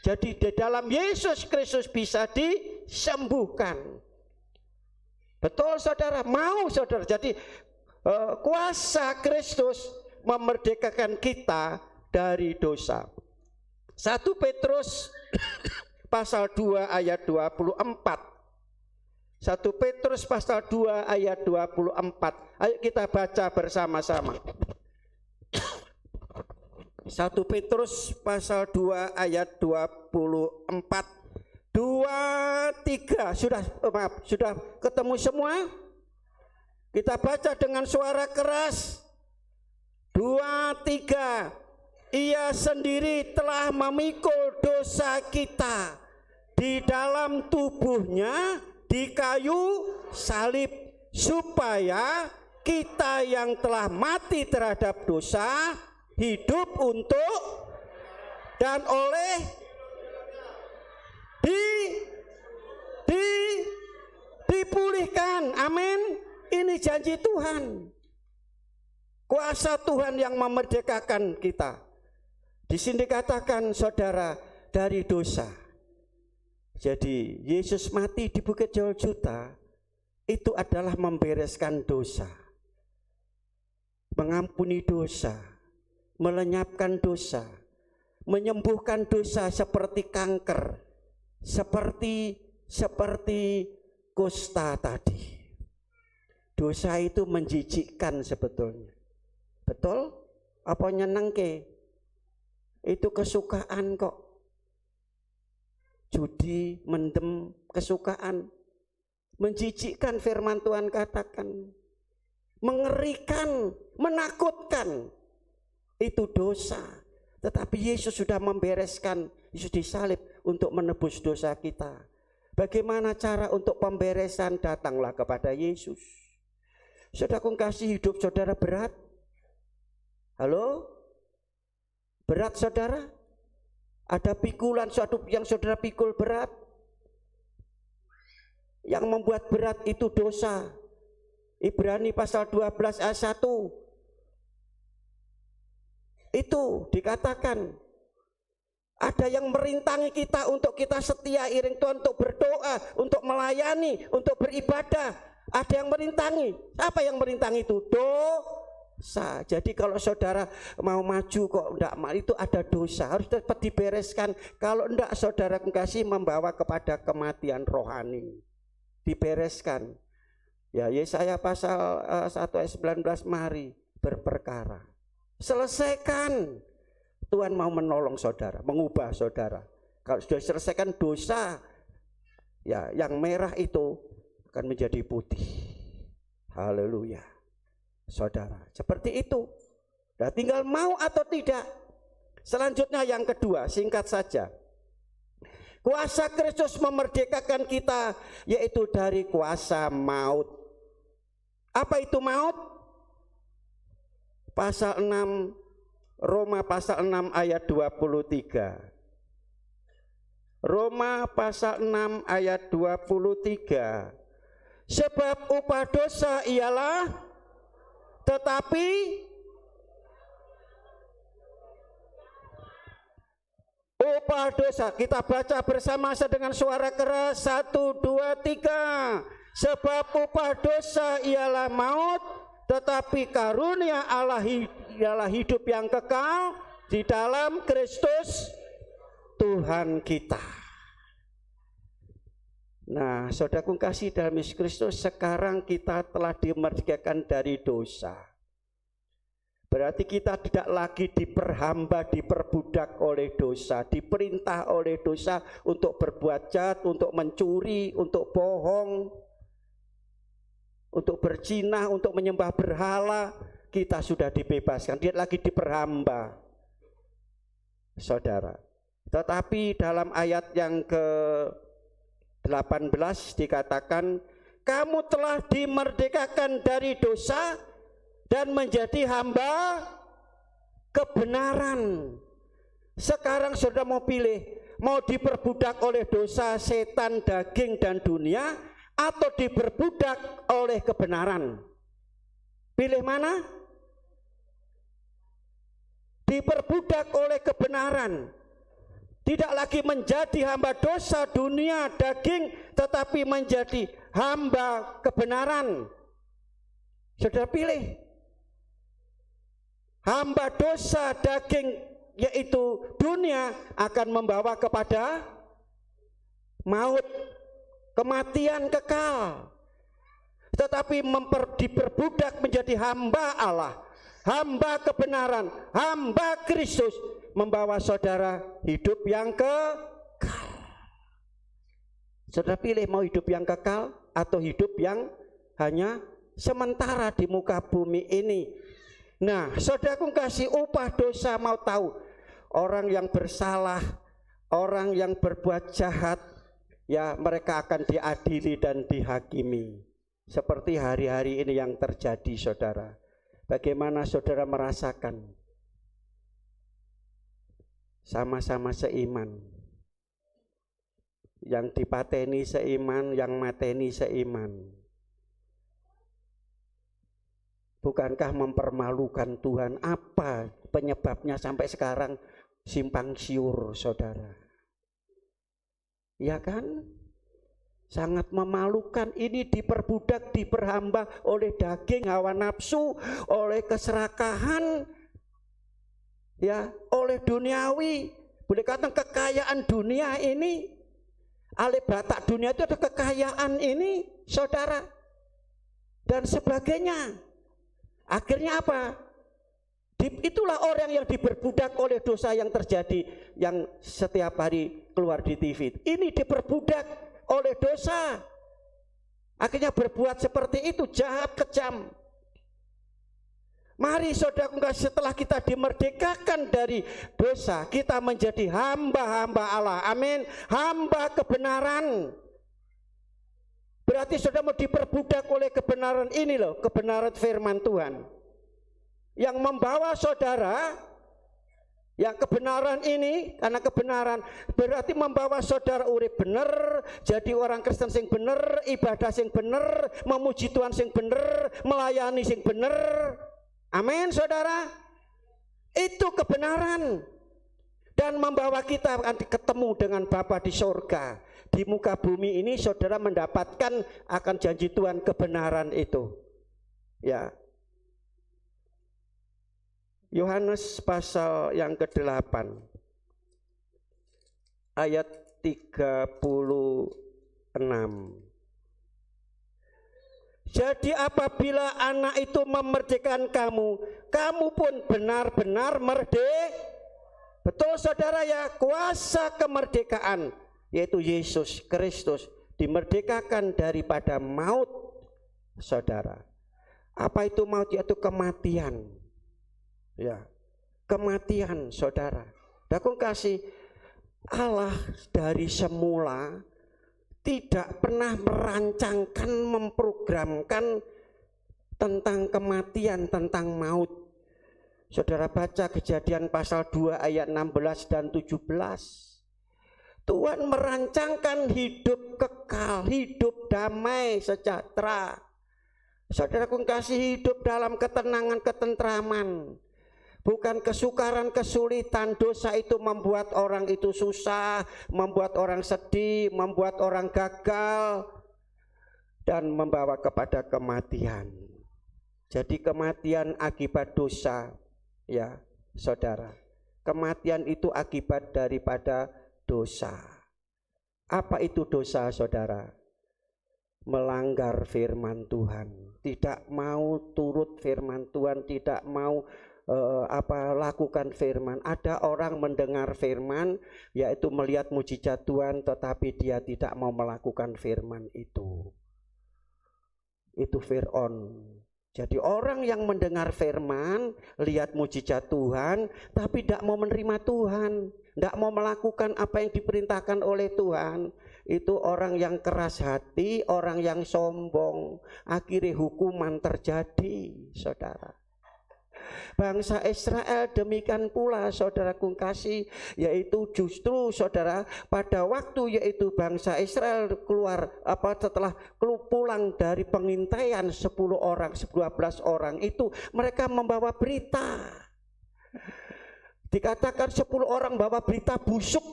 jadi di dalam Yesus Kristus bisa disembuhkan. Betul saudara? Mau saudara? Jadi kuasa Kristus memerdekakan kita dari dosa. 1 Petrus pasal 2 ayat 24. 1 Petrus pasal 2 ayat 24. Ayo kita baca bersama-sama. 1 Petrus pasal 2 ayat 24. 2, 3. Sudah ketemu semua? Kita baca dengan suara keras. 2, 3. Ia sendiri telah memikul dosa kita di dalam tubuhnya di kayu salib, supaya kita yang telah mati terhadap dosa hidup untuk dan oleh dipulihkan. Amin. Ini janji Tuhan. Kuasa Tuhan yang memerdekakan kita. Di sini dikatakan saudara, dari dosa. Jadi Yesus mati di Bukit Golgota itu adalah membereskan dosa, mengampuni dosa, melenyapkan dosa, menyembuhkan dosa seperti kanker, seperti kusta tadi. Dosa itu menjijikkan sebetulnya. Betul? Apa nyenengke? Itu kesukaan kok. Judi, mendem, kesukaan. Menjijikkan, firman Tuhan katakan. Mengerikan, menakutkan. Itu dosa. Tetapi Yesus sudah membereskan. Yesus disalib untuk menebus dosa kita. Bagaimana cara untuk pemberesan? Datanglah kepada Yesus. Saudaraku kasih, hidup saudara berat. Halo? Berat saudara? Ada pikulan suatu yang saudara pikul berat. Yang membuat berat itu dosa. Ibrani pasal 12 ayat 1. Itu dikatakan ada yang merintangi kita untuk kita setia iring Tuhan, untuk berdoa, untuk melayani, untuk beribadah. Ada yang merintangi. Apa yang merintangi itu? sah. Jadi kalau saudara mau maju kok enggak, itu ada dosa, harus dapat dibereskan. Kalau enggak, saudara kasih membawa kepada kematian rohani. Dibereskan. Ya, Yesaya pasal 1 ayat 19, mari berperkara. Selesaikan. Tuhan mau menolong saudara, mengubah saudara. Kalau sudah selesaikan dosa, ya yang merah itu akan menjadi putih. Haleluya. Saudara, seperti itu. Nah, tinggal mau atau tidak. Selanjutnya yang kedua, singkat saja. Kuasa Kristus memerdekakan kita, yaitu dari kuasa maut. Apa itu maut? Pasal 6, Roma pasal 6 ayat 23. Roma pasal 6 ayat 23. Sebab upah dosa ialah, tetapi upah dosa, kita baca bersama dengan suara keras, 1, 2, 3. Sebab upah dosa ialah maut, tetapi karunia Allah ialah hidup yang kekal di dalam Kristus Tuhan kita. Nah, saudaraku kasih dalam Yesus Kristus, sekarang kita telah dimerdekakan dari dosa. Berarti kita tidak lagi diperhamba, diperbudak oleh dosa, diperintah oleh dosa untuk berbuat jahat, untuk mencuri, untuk bohong, untuk berzina, untuk menyembah berhala. Kita sudah dibebaskan, tidak lagi diperhamba, saudara. Tetapi dalam ayat yang ke-18 dikatakan, kamu telah dimerdekakan dari dosa dan menjadi hamba kebenaran. Sekarang saudara mau pilih, mau diperbudak oleh dosa, setan, daging, dan dunia, atau diperbudak oleh kebenaran? Pilih mana? Diperbudak oleh kebenaran. Tidak lagi menjadi hamba dosa, dunia, daging, tetapi menjadi hamba kebenaran. Saudara pilih. Hamba dosa, daging, yaitu dunia, akan membawa kepada maut, kematian kekal. Tetapi diperbudak menjadi hamba Allah, hamba kebenaran, hamba Kristus, membawa saudara hidup yang kekal. Saudara pilih mau hidup yang kekal atau hidup yang hanya sementara di muka bumi ini. Nah, saudaraku kasih, upah dosa, mau tahu, orang yang bersalah, orang yang berbuat jahat, ya mereka akan diadili dan dihakimi. Seperti hari-hari ini yang terjadi, saudara. Bagaimana saudara merasakan? Sama-sama seiman, yang dipateni seiman, yang mateni seiman. Bukankah mempermalukan Tuhan? Apa penyebabnya sampai sekarang simpang siur, saudara? Ya kan? Sangat memalukan. Ini diperbudak, diperhamba oleh daging, hawa nafsu, oleh keserakahan, ya, oleh duniawi. Boleh katakan kekayaan dunia ini, alih batak dunia itu ada kekayaan ini, saudara, dan sebagainya. Akhirnya apa? Itulah orang yang diperbudak oleh dosa yang terjadi, yang setiap hari keluar di TV. Ini diperbudak oleh dosa, akhirnya berbuat seperti itu, jahat, kejam. Mari saudara, setelah kita dimerdekakan dari dosa, kita menjadi hamba-hamba Allah. Amin. Hamba kebenaran. Berarti saudara mau diperbudak oleh kebenaran ini loh, kebenaran firman Tuhan, yang membawa saudara, yang kebenaran ini, karena kebenaran berarti membawa saudara urip bener, jadi orang Kristen sing bener, ibadah sing bener, memuji Tuhan sing bener, melayani sing bener. Amin, saudara. Itu kebenaran, dan membawa kita akan ketemu dengan Bapa di surga. Di muka bumi ini saudara mendapatkan akan janji Tuhan kebenaran itu. Ya. Yohanes pasal yang ke-8 ayat 36. Jadi apabila anak itu memerdekakan kamu, kamu pun benar-benar merdeka. Betul saudara ya, kuasa kemerdekaan yaitu Yesus Kristus dimerdekakan daripada maut saudara. Apa itu maut? Yaitu kematian. Ya, kematian saudara. Dakung kasih, Allah dari semula tidak pernah merancangkan, memprogramkan tentang kematian, tentang maut. Saudara baca Kejadian pasal 2 ayat 16 dan 17. Tuhan merancangkan hidup kekal, hidup damai, sejahtera. Saudara kasih, hidup dalam ketenangan, ketentraman. Bukan kesukaran, kesulitan. Dosa itu membuat orang itu susah, membuat orang sedih, membuat orang gagal, dan membawa kepada kematian. Jadi kematian akibat dosa, ya saudara. Kematian itu akibat daripada dosa. Apa itu dosa saudara? Melanggar firman Tuhan, tidak mau turut firman Tuhan, tidak mau lakukan firman. Ada orang mendengar firman, yaitu melihat mujizat Tuhan, tetapi dia tidak mau melakukan firman itu. Itu Fir'aun. Jadi orang yang mendengar firman, lihat mujizat Tuhan, tapi tidak mau menerima Tuhan, tidak mau melakukan apa yang diperintahkan oleh Tuhan, itu orang yang keras hati, orang yang sombong. Akhirnya hukuman terjadi saudara. Bangsa Israel demikian pula saudaraku kasih, yaitu justru saudara pada waktu yaitu bangsa Israel keluar setelah pulang dari pengintaian 10 orang, 12 orang itu mereka membawa berita. Dikatakan 10 orang bawa berita busuk,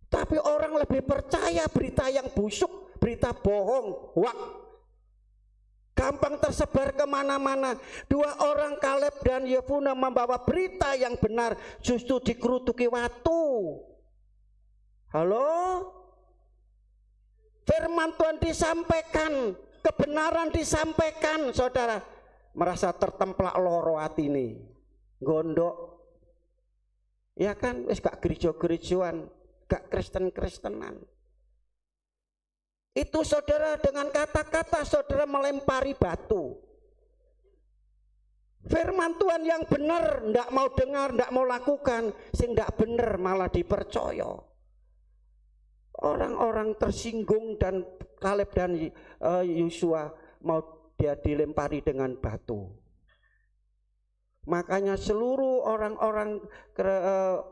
tapi orang lebih percaya berita yang busuk, berita bohong, hoax. Gampang tersebar kemana-mana. 2 orang Kaleb dan Yefune membawa berita yang benar, justru dikerutuki watu. Halo? Firman Tuhan disampaikan, kebenaran disampaikan, saudara. Merasa tertemplak loro hati ini. Gondok. Ya kan, wis gak gereja-gerejaan, gak Kristen-Kristenan. Itu saudara dengan kata-kata saudara melempari batu. Firman Tuhan yang benar ndak mau dengar, ndak mau lakukan, sing ndak benar malah dipercaya. Orang-orang tersinggung dan Kaleb dan Yosua mau dia dilempari dengan batu. Makanya seluruh orang-orang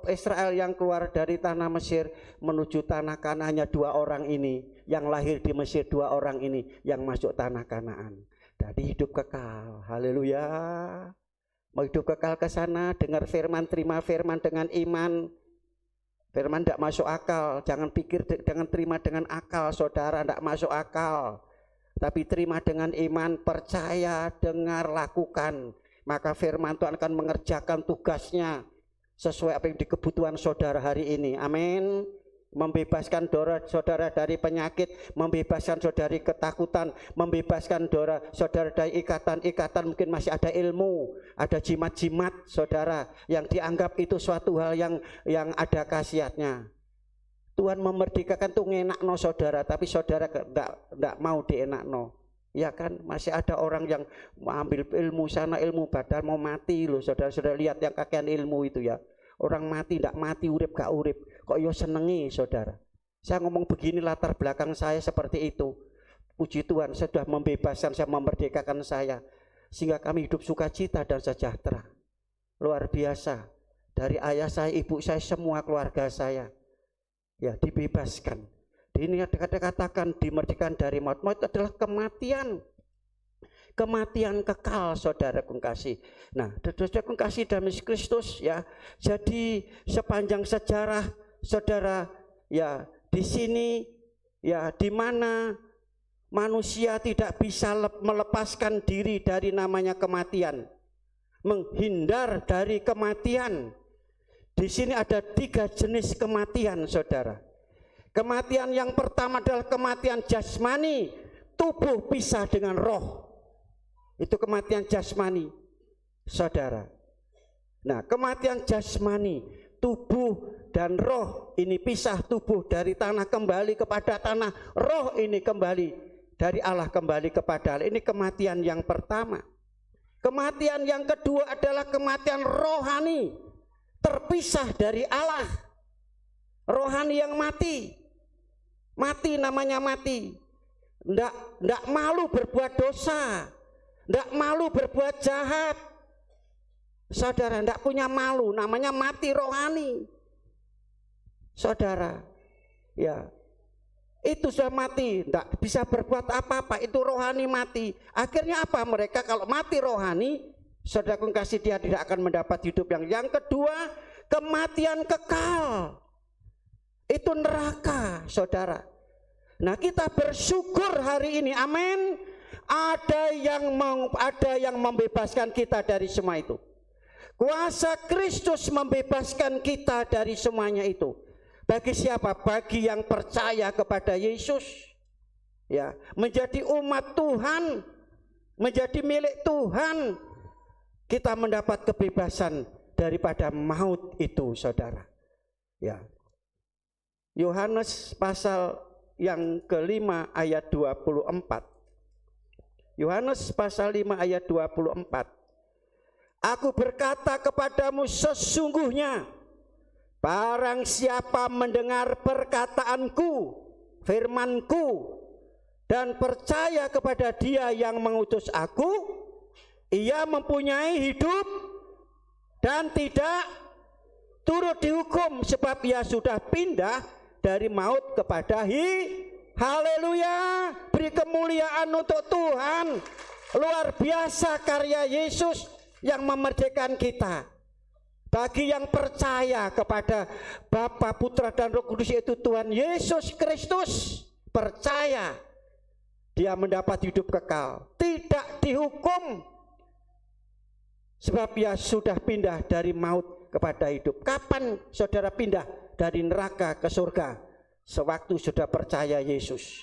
Israel yang keluar dari tanah Mesir menuju tanah Kanaan, hanya 2 orang ini yang lahir di Mesir, 2 orang ini yang masuk tanah Kanaan. Jadi hidup kekal, haleluya. Mau hidup kekal ke sana, dengar firman, terima firman dengan iman. Firman tidak masuk akal, jangan pikir, jangan terima dengan akal saudara, tidak masuk akal. Tapi terima dengan iman, percaya, dengar, lakukan. Maka firman Tuhan akan mengerjakan tugasnya sesuai apa yang kebutuhan saudara hari ini. Amin. Membebaskan saudara dari penyakit, membebaskan saudara dari ketakutan, membebaskan saudara dari ikatan-ikatan. Mungkin masih ada ilmu, ada jimat-jimat saudara yang dianggap itu suatu hal yang ada khasiatnya. Tuhan memerdekakan tuh ngenakno saudara, tapi saudara enggak mau dienakno. Ya kan, masih ada orang yang ambil ilmu sana, ilmu badan, mau mati loh saudara-saudara. Lihat yang kakean ilmu itu ya. Orang mati tidak mati, urip gak urip, kok yo senengi saudara. Saya ngomong begini, latar belakang saya seperti itu. Puji Tuhan, saya sudah membebaskan, saya memerdekakan saya, sehingga kami hidup sukacita dan sejahtera. Luar biasa. Dari ayah saya, ibu saya, semua keluarga saya ya dibebaskan. Ini dikatakan dimerdekakan dari maut. Maut adalah kematian. Kematian kekal saudara kasih. Nah, saudara kasih dalam Kristus ya. Jadi sepanjang sejarah saudara ya, di sini ya, di mana manusia tidak bisa melepaskan diri dari namanya kematian. menghindar dari kematian. Di sini ada 3 jenis kematian, saudara. Kematian yang pertama adalah kematian jasmani, tubuh pisah dengan roh. Itu kematian jasmani, saudara. Nah, kematian jasmani, tubuh dan roh ini pisah, tubuh dari tanah kembali kepada tanah, roh ini kembali dari Allah kembali kepada Allah. Ini kematian yang pertama. Kematian yang kedua adalah kematian rohani, terpisah dari Allah. Rohani yang mati. Mati namanya mati. Ndak malu berbuat dosa, ndak malu berbuat jahat. Saudara, ndak punya malu, namanya mati rohani. Saudara, ya, itu sudah mati, ndak bisa berbuat apa-apa, itu rohani mati. Akhirnya apa mereka kalau mati rohani? Saudara kasih, dia tidak akan mendapat hidup yang kedua, kematian kekal. Itu neraka, saudara. Nah, kita bersyukur hari ini, amin. Ada yang membebaskan kita dari semua itu. Kuasa Kristus membebaskan kita dari semuanya itu. Bagi siapa? Bagi yang percaya kepada Yesus. Ya, menjadi umat Tuhan, menjadi milik Tuhan, kita mendapat kebebasan daripada maut itu, saudara. Ya. Yohanes pasal yang ke-5 ayat 24. Yohanes pasal 5 ayat 24. Aku berkata kepadamu, sesungguhnya barang siapa mendengar perkataanku, firmanku, dan percaya kepada Dia yang mengutus aku, ia mempunyai hidup dan tidak turut dihukum, sebab ia sudah pindah dari maut kepada haleluya. Beri kemuliaan untuk Tuhan. Luar biasa karya Yesus yang memerdekakan kita. Bagi yang percaya kepada Bapa, Putra, dan Roh Kudus, yaitu Tuhan Yesus Kristus, percaya, dia mendapat hidup kekal, tidak dihukum, sebab ia sudah pindah dari maut kepada hidup. Kapan saudara pindah dari neraka ke surga? Sewaktu sudah percaya Yesus.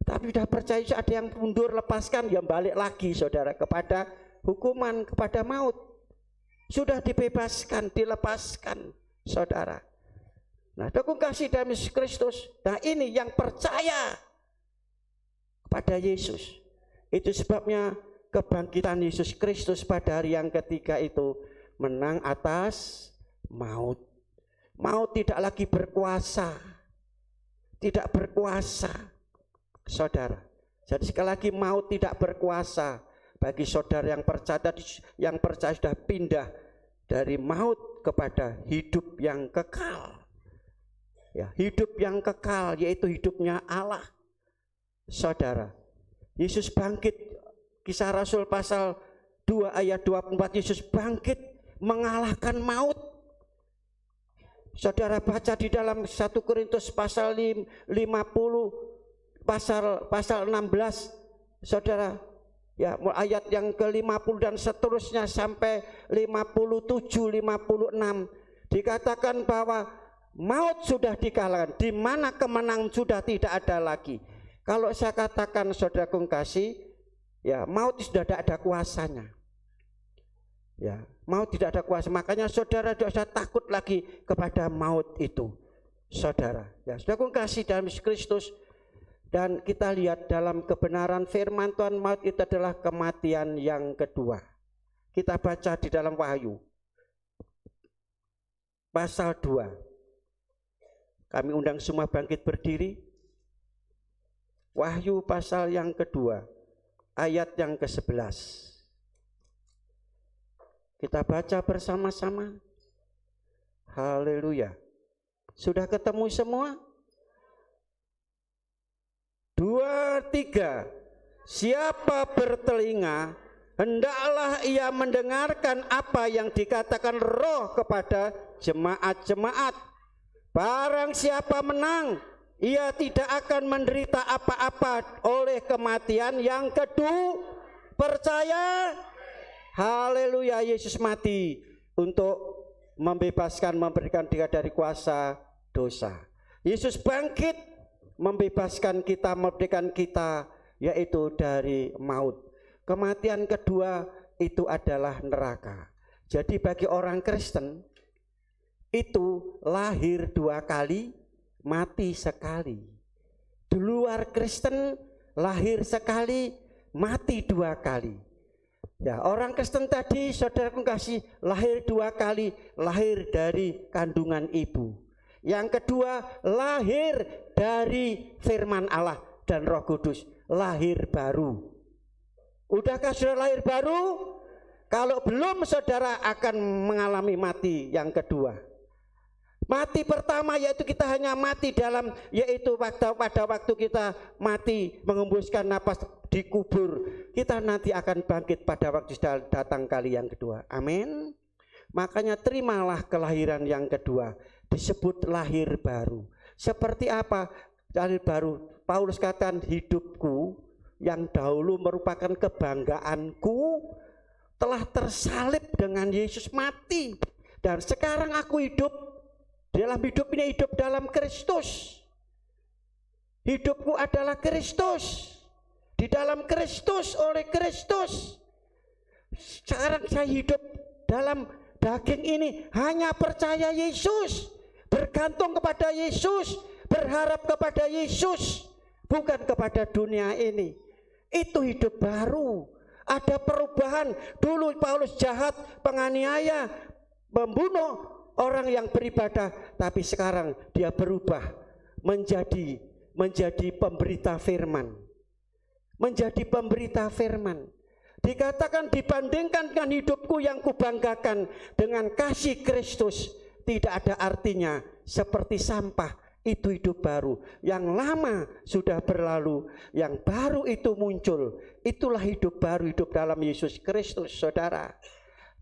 Tapi sudah percaya Yesus, ada yang mundur, lepaskan, ya balik lagi saudara kepada hukuman, kepada maut. Sudah dibebaskan, dilepaskan, saudara. Nah, dukung kasih dalam Yesus Kristus. Nah, ini yang percaya kepada Yesus. Itu sebabnya kebangkitan Yesus Kristus pada hari yang ketiga itu menang atas maut. Maut tidak lagi berkuasa. Tidak berkuasa, saudara. Jadi sekali lagi, maut tidak berkuasa. Bagi saudara yang percaya sudah pindah dari maut kepada hidup yang kekal. Ya, hidup yang kekal yaitu hidupnya Allah. Saudara, Yesus bangkit, Kisah Rasul pasal 2 ayat 24, Yesus bangkit mengalahkan maut. Saudara baca di dalam 1 Korintus pasal 50 pasal 16, saudara, ya, ayat yang ke-50 dan seterusnya sampai 57, 56 dikatakan bahwa maut sudah dikalahkan, di mana kemenangan sudah tidak ada lagi. Kalau saya katakan saudara kasih, ya, maut sudah tidak ada kuasanya. Ya, maut tidak ada kuasa. Makanya saudara tidak usah takut lagi kepada maut itu, saudara. Ya, saudara kasih dalam Yesus Kristus. Dan kita lihat dalam kebenaran firman Tuhan, maut itu adalah kematian yang kedua. Kita baca di dalam Wahyu pasal 2. Kami undang semua bangkit berdiri. Wahyu pasal yang kedua, ayat yang ke-11. Kita baca bersama-sama. Haleluya. Sudah ketemu semua? 2, 3. Siapa bertelinga, hendaklah ia mendengarkan apa yang dikatakan Roh kepada jemaat-jemaat. Barang siapa menang, ia tidak akan menderita apa-apa oleh kematian yang kedua. Percaya? Haleluya, Yesus mati untuk membebaskan, memberikan dia dari kuasa dosa. Yesus bangkit membebaskan kita, memberikan kita yaitu dari maut. Kematian kedua itu adalah neraka. Jadi bagi orang Kristen itu lahir dua kali, mati sekali. Di luar Kristen lahir sekali, mati dua kali. Ya, orang Kristen tadi saudaraku kasih lahir dua kali, lahir dari kandungan ibu. Yang kedua lahir dari firman Allah dan Roh Kudus, lahir baru. Udahkah saudara lahir baru? Kalau belum, saudara akan mengalami mati yang kedua. Mati pertama yaitu kita hanya mati dalam, yaitu pada waktu kita mati mengembuskan napas dikubur, kita nanti akan bangkit pada waktu datang kali yang kedua. Amin. Makanya terimalah kelahiran yang kedua, disebut lahir baru. Seperti apa lahir baru? Paulus katakan, hidupku yang dahulu merupakan kebanggaanku telah tersalib dengan Yesus mati, dan sekarang aku hidup. Dalam hidup ini hidup dalam Kristus. Hidupku adalah Kristus. Di dalam Kristus, oleh Kristus. Sekarang saya hidup dalam daging ini hanya percaya Yesus, bergantung kepada Yesus, berharap kepada Yesus, bukan kepada dunia ini. Itu hidup baru. Ada perubahan. Dulu Paulus jahat, penganiaya, membunuh orang yang beribadah, tapi sekarang dia berubah menjadi pemberita firman. Menjadi pemberita firman. Dikatakan dibandingkan dengan hidupku yang kubanggakan dengan kasih Kristus, tidak ada artinya, seperti sampah. Itu hidup baru. Yang lama sudah berlalu, yang baru itu muncul. Itulah hidup baru, hidup dalam Yesus Kristus, saudara.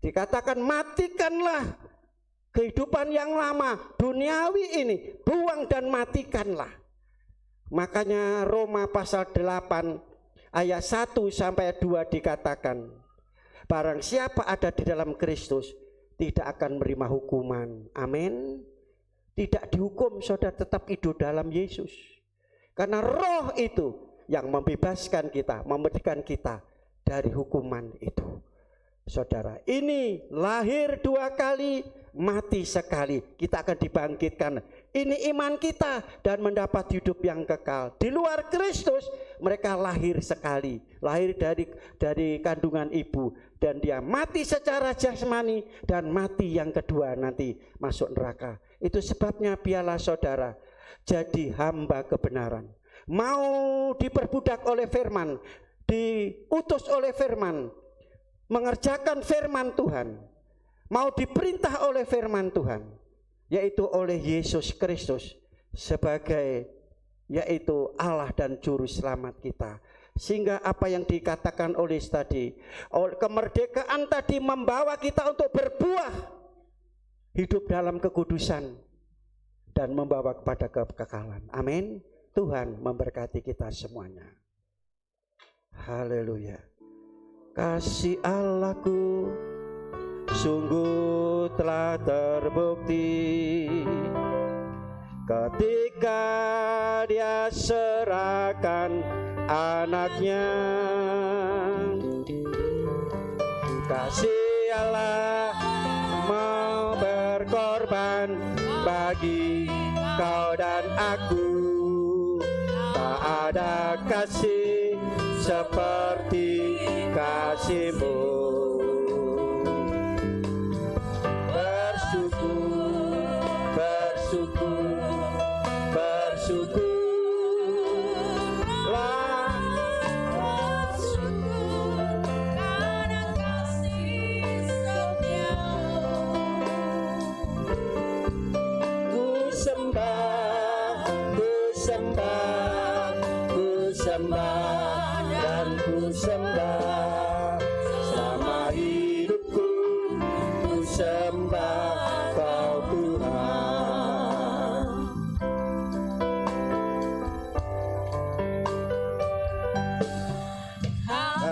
Dikatakan matikanlah kehidupan yang lama, duniawi ini, buang dan matikanlah. Makanya Roma pasal 8 ayat 1 sampai 2 dikatakan, barang siapa ada di dalam Kristus tidak akan menerima hukuman. Amin. Tidak dihukum, saudara, tetap hidup dalam Yesus. Karena roh itu yang membebaskan kita, memberikan kita dari hukuman itu. Saudara, ini lahir dua kali, mati sekali. Kita akan dibangkitkan. Ini iman kita dan mendapat hidup yang kekal. Di luar Kristus mereka lahir sekali, lahir dari kandungan ibu, dan dia mati secara jasmani dan mati yang kedua nanti masuk neraka. Itu sebabnya biarlah saudara jadi hamba kebenaran. Mau diperbudak oleh firman, diutus oleh firman, mengerjakan firman Tuhan, mau diperintah oleh firman Tuhan, yaitu oleh Yesus Kristus sebagai yaitu Allah dan juru selamat kita. Sehingga apa yang dikatakan oleh tadi, kemerdekaan tadi membawa kita untuk berbuah, hidup dalam kekudusan dan membawa kepada kekekalan. Amin. Tuhan memberkati kita semuanya. Haleluya. Kasih Allahku sungguh telah terbukti ketika dia serahkan anaknya. Kasih Allah mau berkorban bagi kau dan aku. Tak ada kasih seperti kasih-Mu.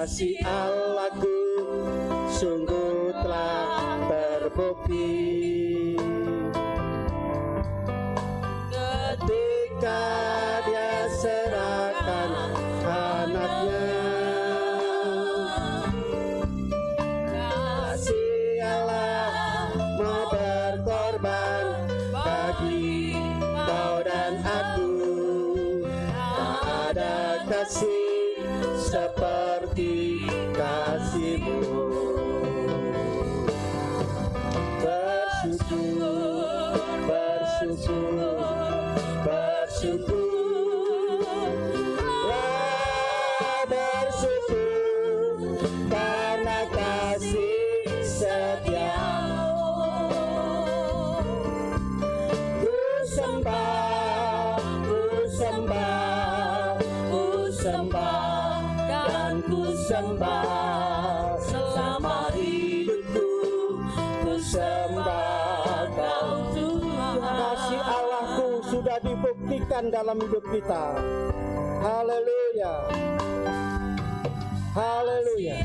Kasih Allahku sungguh terbukti ketika Dia serahkan anaknya. Kasih Allah mau berkorban bagi kau dan aku. Tak ada kasih seperti kasih-Mu. Bersyukur, bersyukur, bersyukur, bersyukur karena kasih setia-Mu. Ku sembah, ku sembah, ku sembah dan ku sembah selama hidupku. Ku sembah Kau Tuhan. Kasih Allahku sudah dibuktikan dalam hidup kita. Haleluya. Haleluya.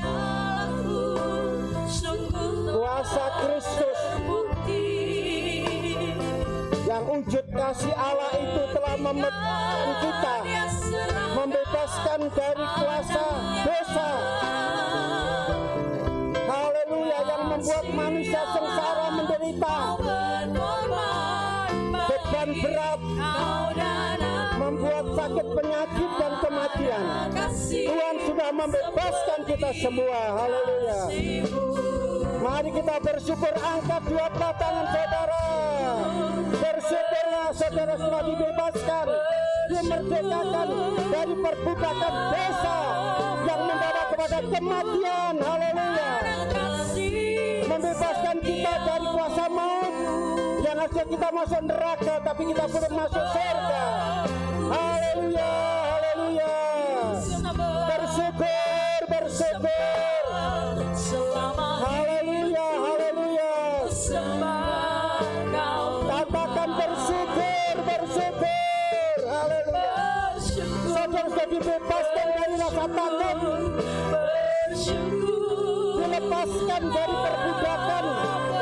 Kuasa Kristus yang wujud kasih Allah itu telah memegang kita, membebaskan dari kuasa dosa. Haleluya, yang membuat manusia sengsara menderita, beban berat, membuat sakit penyakit dan kematian. Tuhan sudah membebaskan kita semua. Haleluya. Mari kita bersyukur, angkat dua belah tangan saudara. Bersyukurlah saudara sudah dibebaskan, dimerdekakan dari perbudakan dosa yang membawa kepada kematian. Haleluya. Membebaskan kita dari kuasa maut yang harusnya kita masuk neraka tapi kita belum masuk surga. Haleluya, haleluya. Bersyukur, bersyukur. Haleluya, haleluya. Katakan bersyukur, bersyukur. Haleluya. Saudara sudah dibebaskan dari rasa takut, dilepaskan dari perbudakan.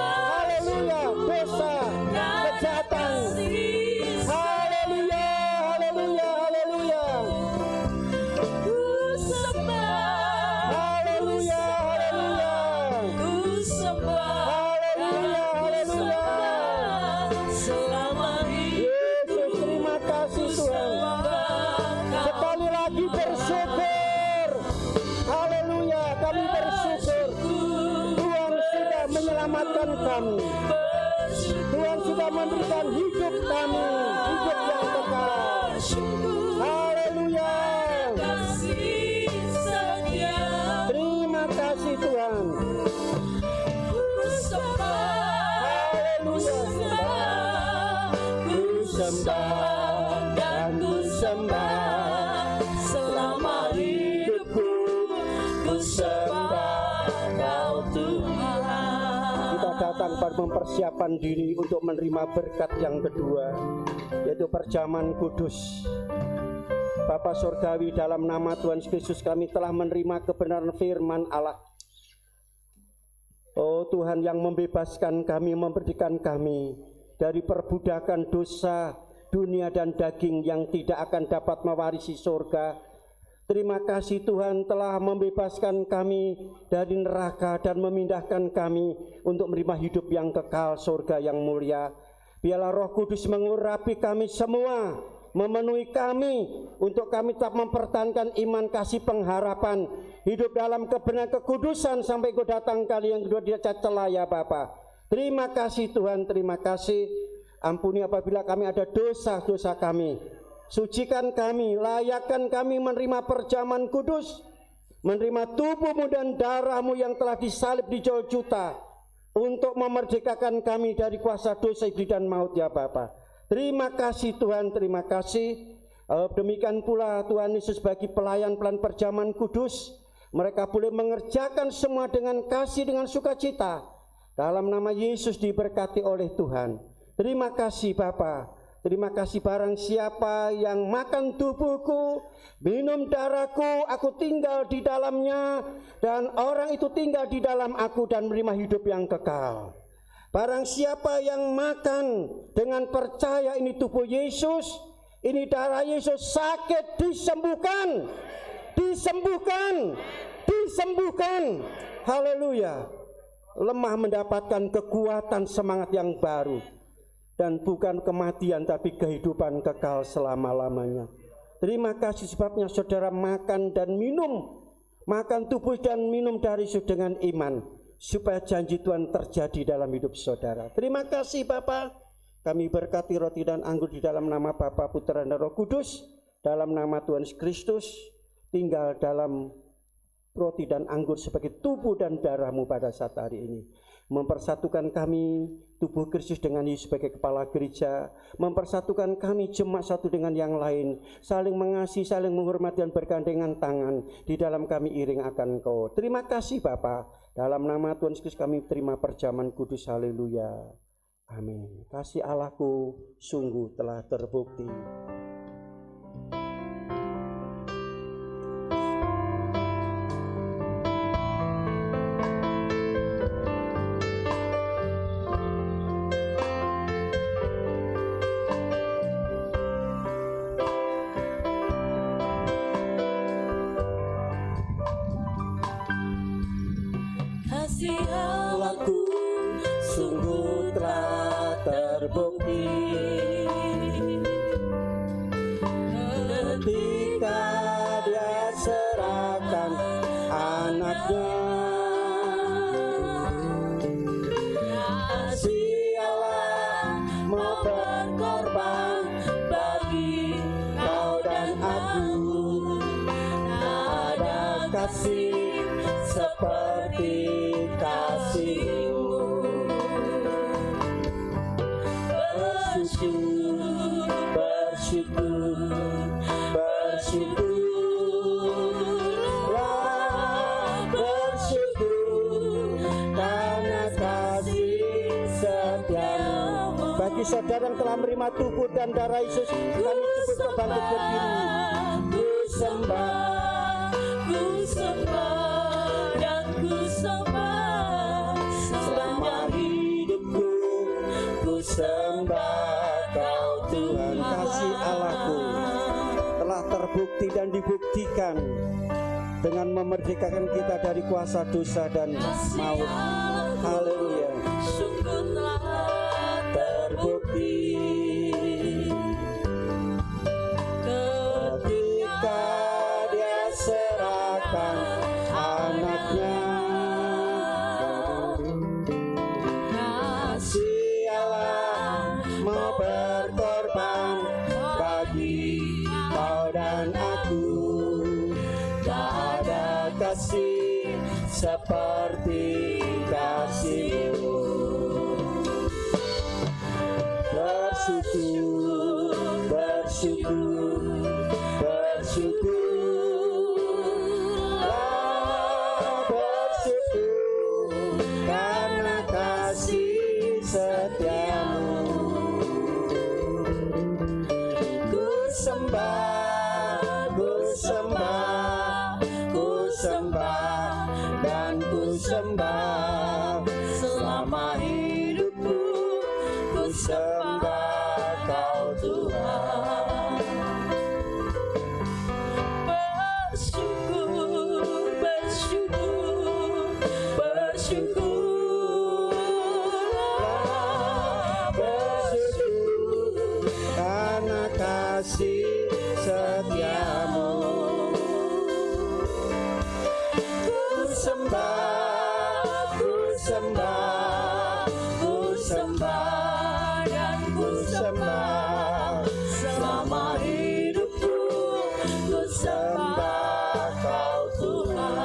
Haleluya, dosa, kejahatan. Haleluya, haleluya, haleluya. Haleluya, haleluya. Haleluya, haleluya. Yesus, terima kasih Tuhan. Sekali lagi bersyukur. Haleluya, kami bersyukur. Tuhan sudah menyelamatkan kami. Tuhan sudah memberikan hidup kami, hidup yang kekal. Haleluya. Terima kasih Tuhan. Haleluya. Ku sembah dan ku sembah selama hidupku. Ku sembah Kau Tuhan. Kita datang pada mempersiapkan diri untuk menerima berkat yang kedua, yaitu perjamuan kudus. Bapa Surgawi, dalam nama Tuhan Yesus kami telah menerima kebenaran firman Allah. Oh Tuhan yang membebaskan kami, memberikan kami dari perbudakan dosa, dunia dan daging yang tidak akan dapat mewarisi surga. Terima kasih Tuhan telah membebaskan kami dari neraka dan memindahkan kami untuk menerima hidup yang kekal, surga yang mulia. Biarlah Roh Kudus mengurapi kami semua, memenuhi kami untuk kami tetap mempertahankan iman, kasih, pengharapan, hidup dalam kebenaran kekudusan sampai Kau datang kali yang kedua. Dia celah ya Bapa. Terima kasih Tuhan, terima kasih. Ampuni apabila kami ada dosa-dosa kami. Sucikan kami, layakkan kami menerima perjamuan kudus, menerima tubuh-Mu dan darah-Mu yang telah disalib di Golgota untuk memerdekakan kami dari kuasa dosa, iblis dan maut ya Bapa. Terima kasih Tuhan, terima kasih. Demikian pula Tuhan Yesus bagi pelayan-pelayan perjamuan kudus, mereka boleh mengerjakan semua dengan kasih, dengan sukacita. Dalam nama Yesus diberkati oleh Tuhan. Terima kasih Bapa. Terima kasih, barang siapa yang makan tubuhku, minum darahku, aku tinggal di dalamnya, dan orang itu tinggal di dalam aku dan menerima hidup yang kekal. Barang siapa yang makan dengan percaya ini tubuh Yesus, ini darah Yesus, sakit disembuhkan, disembuhkan, disembuhkan. Haleluya. Lemah mendapatkan kekuatan, semangat yang baru, dan bukan kematian tapi kehidupan kekal selama-lamanya. Terima kasih sebabnya saudara makan dan minum, makan tubuh dan minum dari Yesus dengan iman, supaya janji Tuhan terjadi dalam hidup saudara. Terima kasih Bapa. Kami berkati roti dan anggur di dalam nama Bapa, Putra dan Roh Kudus, dalam nama Tuhan Yesus Kristus, tinggal dalam roti dan anggur sebagai tubuh dan darah-Mu pada saat hari ini. Mempersatukan kami tubuh Kristus dengan Yesus sebagai kepala gereja, mempersatukan kami jemaat satu dengan yang lain, saling mengasihi, saling menghormati dan bergandengan tangan di dalam kami iring akan Engkau. Terima kasih Bapa. Dalam nama Tuhan Yesus kami terima perjamuan kudus. Haleluya. Amin. Kasih Allahku sungguh telah terbukti. Kasih Allahku Sungguh telah terbukti ketika Dia serahkan anaknya. Kasih Allah mau berkorban bagi kau dan aku. Tak ada kasih seperti kasih-Mu. Bersyukur, bersyukur, bersyukurlah, bersyukur karena kasih setia-Mu. Bagi saudara yang telah menerima tubuh dan darah Yesus, kami sebut bangkit berdiri. Ku sembah, ku sembah dan ku sembah selama hidupku. ku sembah Kau Tuhan. Kasih Allahku telah terbukti dan dibuktikan dengan memerdekakan kita dari kuasa dosa dan maut. Haleluya. Sungguh telah Terbukti ketika Dia serahkan anaknya. Kasih Allah mau berkorban bagi kau dan aku. Tak ada kasih seperti kasih-Mu. Bersyukur, bersyukur, bersyukurlah, bersyukur karena kasih setia-Mu. Ku sembah, ku sembah, ku sembah dan ku sembah selama hidupku. Ku sembah Kau Tuhan. bersyukur, bersyukur, bersyukurlah, Bersyukur karena kasih setia-Mu. Ku sembah, ku sembah, ku sembah dan ku sembah selama hidupku. Ku sembah Kau Tuhan.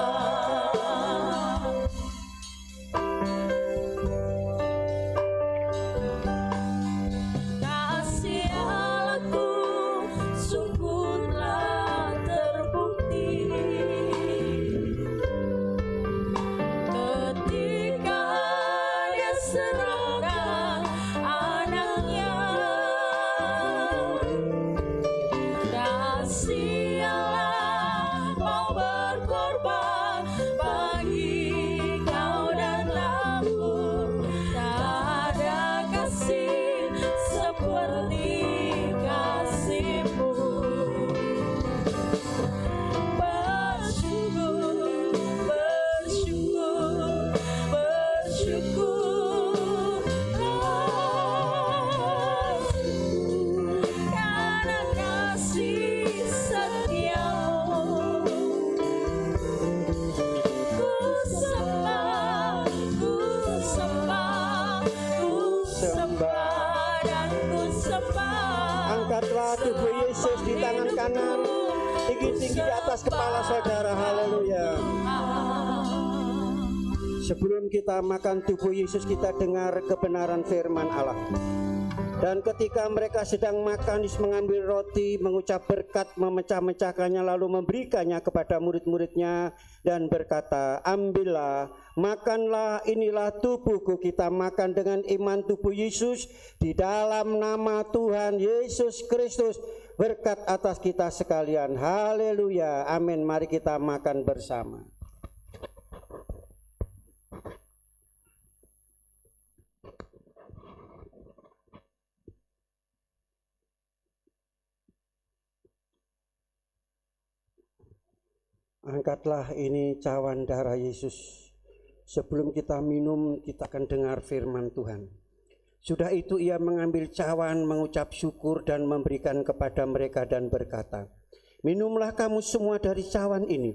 kasih Allahku sungguh telah terbukti ketika Dia serahkan anaknya. Kasih Allah mau berkorban bagi kau dan aku. Tak Angkatlah tubuh Yesus di tangan kanan, tinggi-tinggi di atas kepala saudara. Haleluya. Sebelum kita makan tubuh Yesus, kita dengar kebenaran firman Allah. Dan ketika mereka sedang makan, Yesus mengambil roti, mengucap berkat, memecah-mecahkannya, lalu memberikannya kepada murid-muridnya dan berkata, ambillah, makanlah, inilah tubuhku. Kita makan dengan iman tubuh Yesus di dalam nama Tuhan Yesus Kristus. Berkat atas kita sekalian. Haleluya. Amin. Mari kita makan bersama. Angkatlah, ini cawan darah Yesus. Sebelum kita minum, kita akan dengar firman Tuhan. Sudah itu ia mengambil cawan, mengucap syukur dan memberikan kepada mereka dan berkata, minumlah kamu semua dari cawan ini.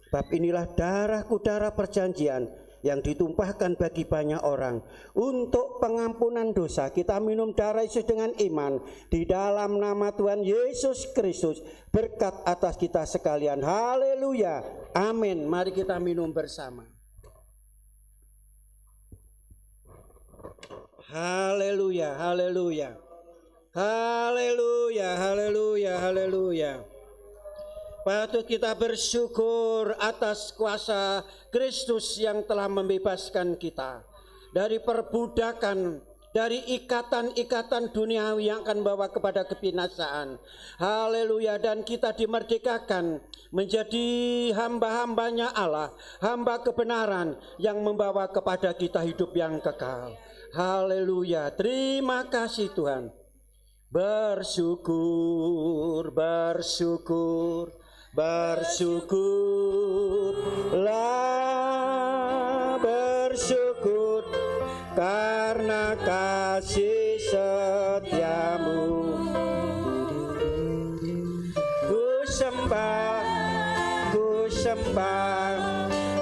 Sebab inilah darahku, darah perjanjian yang ditumpahkan bagi banyak orang untuk pengampunan dosa. Kita minum darah Yesus dengan iman di dalam nama Tuhan Yesus Kristus. Berkat atas kita sekalian. Haleluya. Amin. Mari kita minum bersama. Haleluya, haleluya. Haleluya, haleluya, haleluya. Patut kita bersyukur atas kuasa Kristus yang telah membebaskan kita dari perbudakan, dari ikatan-ikatan duniawi yang akan membawa kepada kebinasaan. Haleluya. Dan kita dimerdekakan menjadi hamba-hambanya Allah, hamba kebenaran yang membawa kepada kita hidup yang kekal. Haleluya. Terima kasih Tuhan. Bersyukur, bersyukur, bersyukurlah, bersyukur karena kasih setiamu. Ku sembah, ku sembah,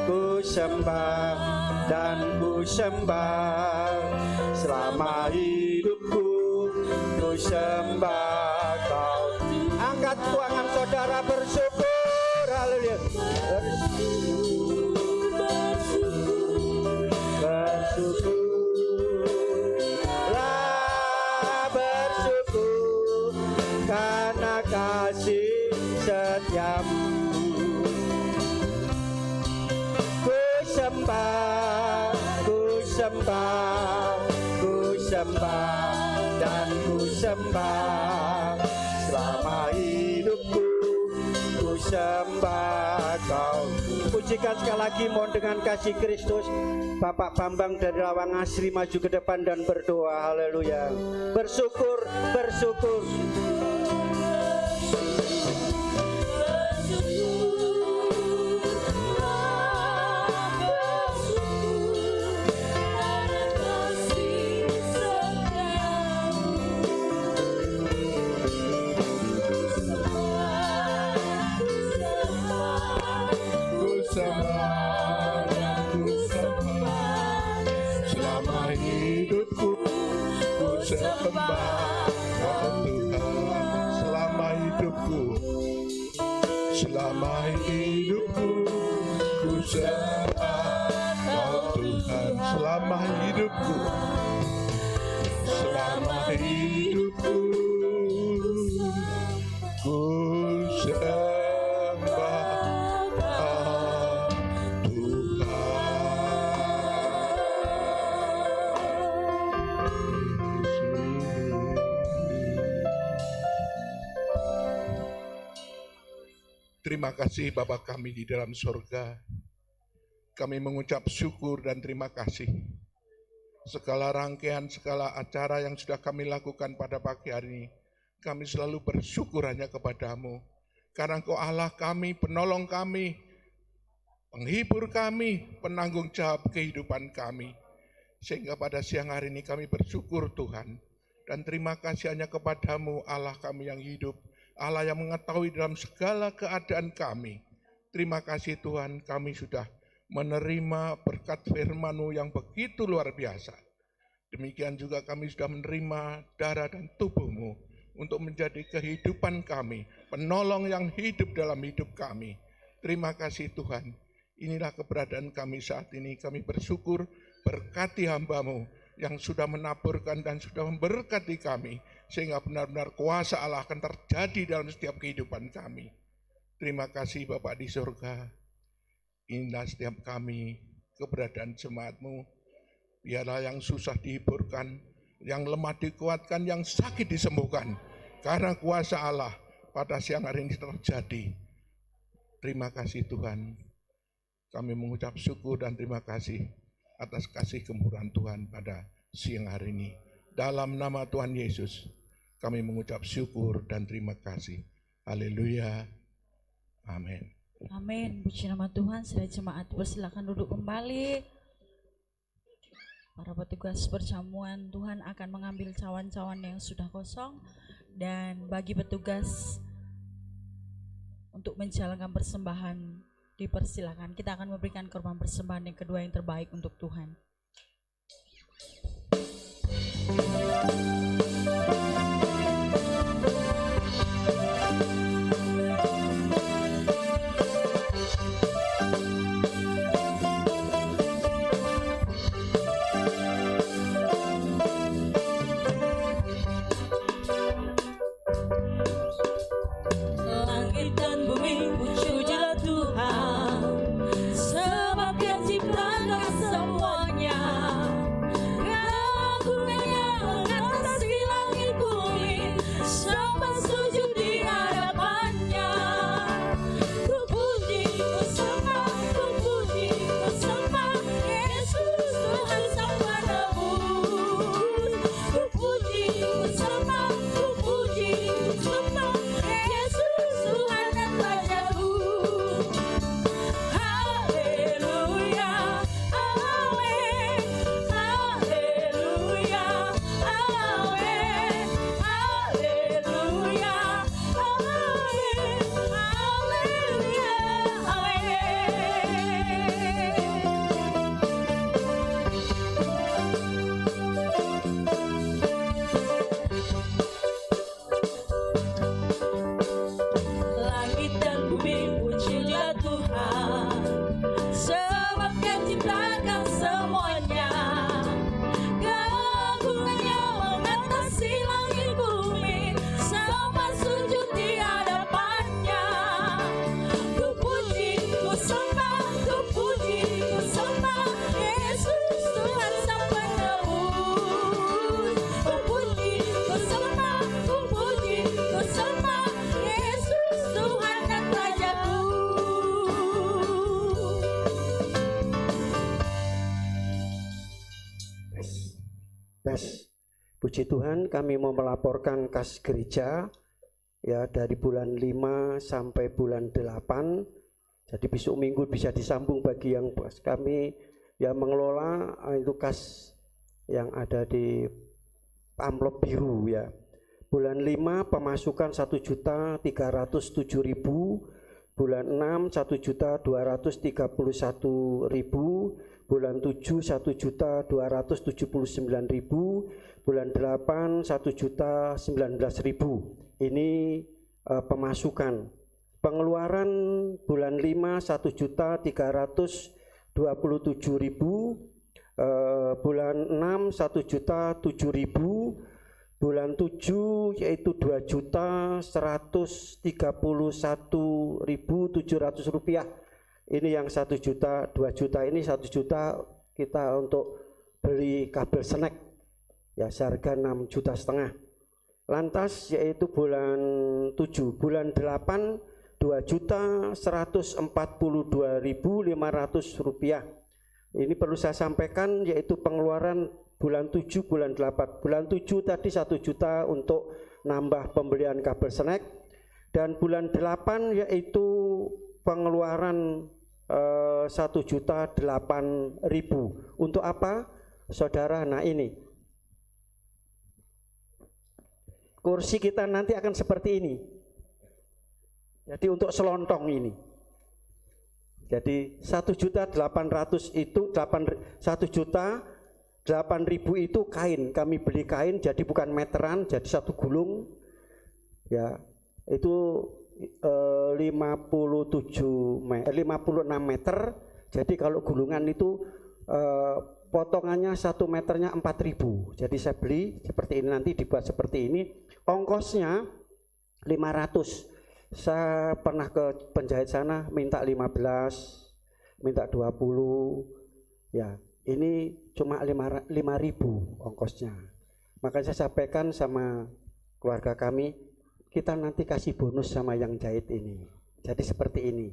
ku sembah dan ku sembah selama hidupku. Ku sembah Kau. Angkat tangan saudara, bersyukur. Haleluya. Bersyukurlah, bersyukur karena kasih setiamu. Ku sembah, ku sembah, ku sembah dan ku sembah selama hidupku. Ku sembah Kau. Pujikan sekali lagi, mohon dengan kasih Kristus. Bapak Bambang dari Lawang Asri maju ke depan dan berdoa. Haleluya. Bersyukur, bersyukur. Selama hidupku ku sembah Kau Tuhan. Selama hidupku, selama hidupku ku sembah Kau Tuhan. Terima kasih Bapa kami di dalam surga. Kami mengucap syukur dan terima kasih. Segala rangkaian, segala acara yang sudah kami lakukan pada pagi hari ini, kami selalu bersyukur hanya kepadamu. Karena Engkau Allah kami, penolong kami, penghibur kami, penanggung jawab kehidupan kami. Sehingga pada siang hari ini kami bersyukur Tuhan. Dan terima kasih hanya kepadamu Allah kami yang hidup, Allah yang mengetahui dalam segala keadaan kami. Terima kasih Tuhan, kami sudah menerima berkat firman-Mu yang begitu luar biasa. Demikian juga kami sudah menerima darah dan tubuh-Mu untuk menjadi kehidupan kami, penolong yang hidup dalam hidup kami. Terima kasih Tuhan. Inilah keberadaan kami saat ini. Kami bersyukur, berkati hamba-Mu yang sudah menaburkan dan sudah memberkati kami, sehingga benar-benar kuasa Allah akan terjadi dalam setiap kehidupan kami. Terima kasih Bapa di surga. Inilah setiap kami, keberadaan jemaat-Mu. Biarlah yang susah dihiburkan, yang lemah dikuatkan, yang sakit disembuhkan. Karena kuasa Allah pada siang hari ini terjadi. Terima kasih Tuhan. Kami mengucap syukur dan terima kasih atas kasih kemurahan Tuhan pada siang hari ini. Dalam nama Tuhan Yesus, kami mengucap syukur dan terima kasih. Haleluya. Amin. Amin. Puji nama Tuhan. Sudah jemaat persilakan duduk kembali. Para petugas perjamuan, Tuhan akan mengambil cawan-cawan yang sudah kosong, dan bagi petugas untuk menjalankan persembahan dipersilakan. Kita akan memberikan korban persembahan yang kedua yang terbaik untuk Tuhan. Langit dan bumi pujilah Tuhan, sebab Dia ciptakan semuanya. Keagungannya mengatasi langit bumi, sampai sujud di hadapannya. Ku puji, ku sembah, ku puji, ku sembah Yesus Tuhan Sang Penebus. Ku puji, ku sembah, ku puji, ku sembah Yesus Tuhan dan Rajaku. Haleluya, amin, haleluya, amin, haleluya, amin, haleluya, Langit dan bumi pujilah Tuhan, sebab Dia ciptakan semuanya. Keagungannya mengatasi langit bumi, sampai sujud di hadapannya. Ku puji, ku sembah, ku puji, ku sembah Yesus Tuhan Sang Penebus. Ku puji, ku sembah, ku puji, ku sembah Yesus Tuhan dan Rajaku. Yes. Puji Tuhan, kami mau melaporkan kas gereja ya dari bulan 5 sampai bulan 8. Jadi besok minggu bisa disambung bagi yang kami yang mengelola itu kas yang ada di amplop biru ya. Bulan 5 pemasukan 1.307.000, bulan 6 1.231.000, bulan 7 1.279.000, bulan 8 1.019.000. Ini pemasukan. Pengeluaran bulan 5 1.327.000, bulan 6 1.007.000, bulan 7 yaitu 2.131.700 rupiah. Ini yang 1 juta, 2 juta ini 1 juta kita untuk beli kabel snack ya, seharga 6,5 juta. Lantas yaitu bulan 7, bulan 8 2.142.500 rupiah. Ini perlu saya sampaikan yaitu pengeluaran bulan 7, bulan 8. Bulan 7 tadi 1 juta untuk nambah pembelian kabel snack, dan bulan 8 yaitu pengeluaran 1.008.000. Untuk apa, saudara? Nah ini kursi kita nanti akan seperti ini. Jadi untuk selontong ini. Jadi 1.800.000 itu 1.008.000 itu kain. Kami beli kain, jadi bukan meteran, jadi 1 gulung. ya itu 56 meter. Jadi kalau gulungan itu potongannya 1 meternya 4.000. Jadi saya beli seperti ini, nanti dibuat seperti ini. Ongkosnya 500. Saya pernah ke penjahit sana minta 15, minta 20. Ya, ini cuma 5.000 ongkosnya. Makanya saya sampaikan sama keluarga kami, kita nanti kasih bonus sama yang jahit ini. Jadi seperti ini.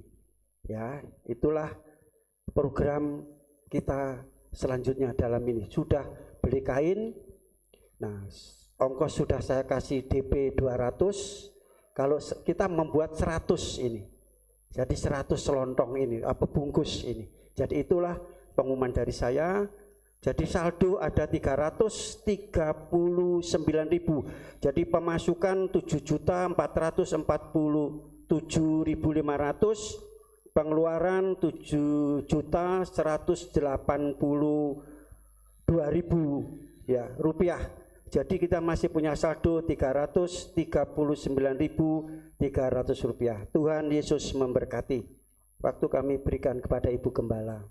Ya, itulah program kita selanjutnya dalam ini. Sudah beli kain. Nah, ongkos sudah saya kasih DP 200. Kalau kita membuat 100 ini. Jadi 100 selontong ini, apa bungkus ini. Jadi itulah pengumuman dari saya. Jadi saldo ada 339.000. Jadi pemasukan 7.447.500, pengeluaran 7.182.000 ya rupiah. Jadi kita masih punya saldo 339.300 rupiah. Tuhan Yesus memberkati. Waktu kami berikan kepada Ibu Gembala.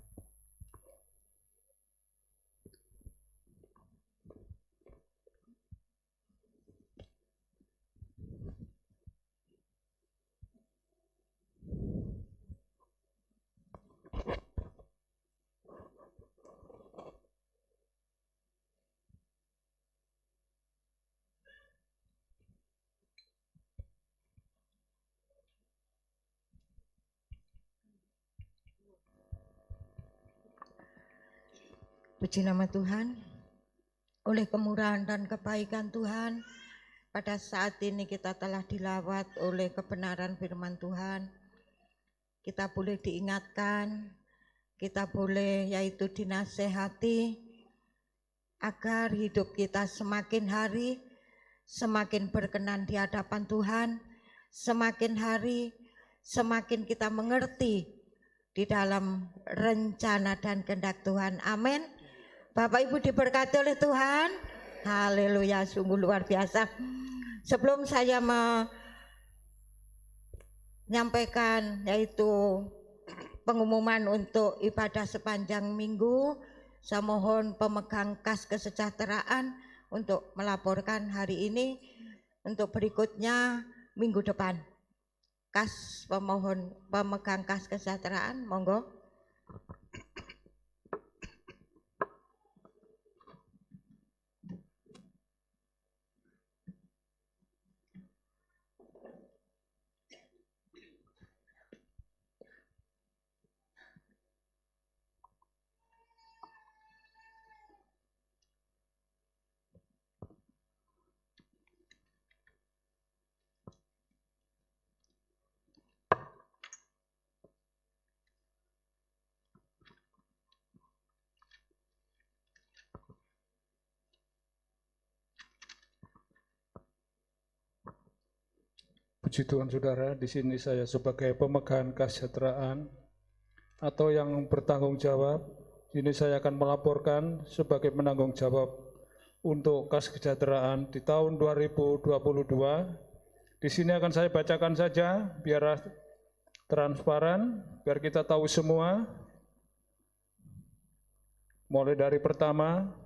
Puji nama Tuhan, oleh kemurahan dan kebaikan Tuhan, pada saat ini kita telah dilawat oleh kebenaran firman Tuhan. Kita boleh diingatkan, kita boleh yaitu dinasehati, agar hidup kita semakin hari, semakin berkenan di hadapan Tuhan, semakin hari, semakin kita mengerti di dalam rencana dan kehendak Tuhan. Amin. Bapak Ibu diberkati oleh Tuhan. Haleluya, sungguh luar biasa. Sebelum saya menyampaikan yaitu pengumuman untuk ibadah sepanjang minggu, saya mohon pemegang kas kesejahteraan untuk melaporkan hari ini. Untuk berikutnya minggu depan. Kas pemegang kas kesejahteraan, monggo. Puji Tuhan saudara, di sini saya sebagai pemegang kesejahteraan atau yang bertanggung jawab, ini saya akan melaporkan sebagai penanggung jawab untuk kas kesejahteraan di tahun 2022. Di sini akan saya bacakan saja biar transparan, biar kita tahu semua. Mulai dari pertama,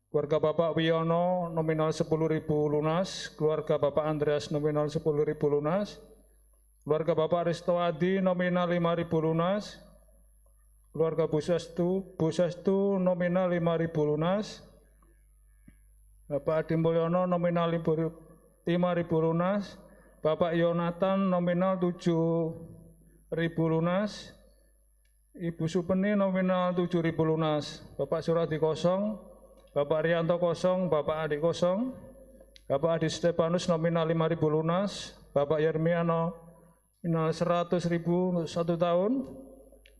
keluarga Bapak Wiono nominal 10.000 lunas, keluarga Bapak Andreas nominal 10.000 lunas, keluarga Bapak Risto Adi nominal 5.000 lunas, keluarga Bu Sastu nominal 5.000 lunas, Bapak Adi Mulyono nominal 5.000 lunas, Bapak Yonatan nominal 7.000 lunas, Ibu Supeni nominal 7.000 lunas, Bapak Suradi kosong, Bapak Rianto kosong, Bapak Adi kosong, Bapak Adi Stefanus nominal 5.000 lunas, Bapak Yermiano nominal 100.000 1 tahun,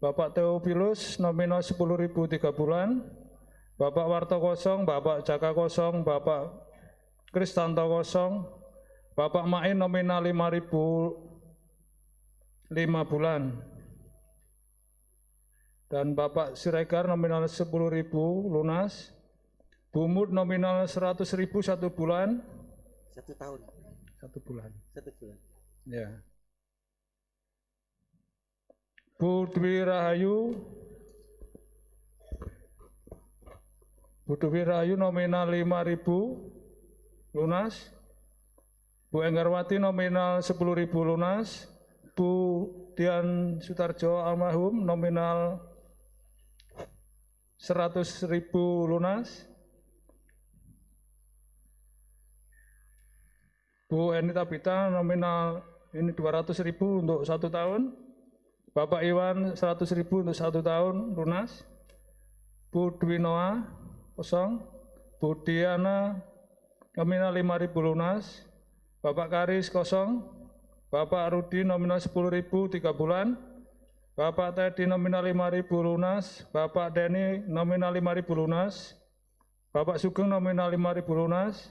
Bapak Theophilus nominal 10.000 3 bulan, Bapak Warto kosong, Bapak Jaka kosong, Bapak Kristanto kosong, Bapak Main nominal 5.000 5 bulan, dan Bapak Siregar nominal 10.000 lunas, Bumut nominal 100.000 1 bulan, 1 tahun. 1 1 bulan. 1 bulan. Ya. Bu Dwi Rahayu. Bu Dwi Rahayu nominal 5.000 lunas. Bu Enggarwati nominal 10.000 lunas. Bu Dian Sutarjo almarhum nominal 100.000 lunas. Bu Enita Bita nominal ini 200.000 untuk 1 tahun. Bapak Iwan 100.000 untuk 1 tahun lunas. Bu Dwi Noah kosong. Bu Diana nominal 5.000 lunas. Bapak Karis kosong. Bapak Rudi nominal 10.000 3 bulan. Bapak Teddy nominal 5.000 lunas. Bapak Denny nominal 5.000 lunas. Bapak Sugeng nominal 5.000 lunas.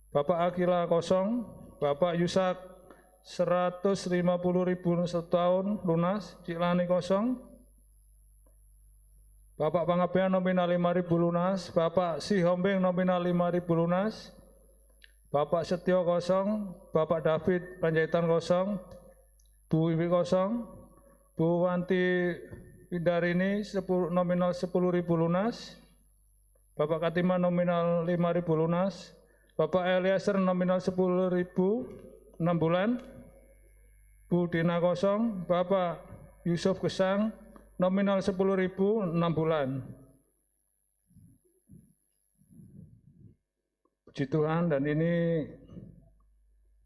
Bapak Akila kosong. Bapak Yusak 150.000 setahun lunas. Ciklani kosong. Bapak Pangabean nominal 5.000 lunas. Bapak Sihombing nominal 5.000 lunas. Bapak Setio kosong. Bapak David Panjaitan kosong. Bu Iwi kosong. Bu Wanti Windarini nominal 10.000 lunas. Bapak Katima nominal 5.000 lunas. Bapak Eliezer nominal 10.000 6 bulan. Bu Dina kosong. Bapak Yusuf Gesang nominal 10.000 6 bulan. Puji Tuhan, dan ini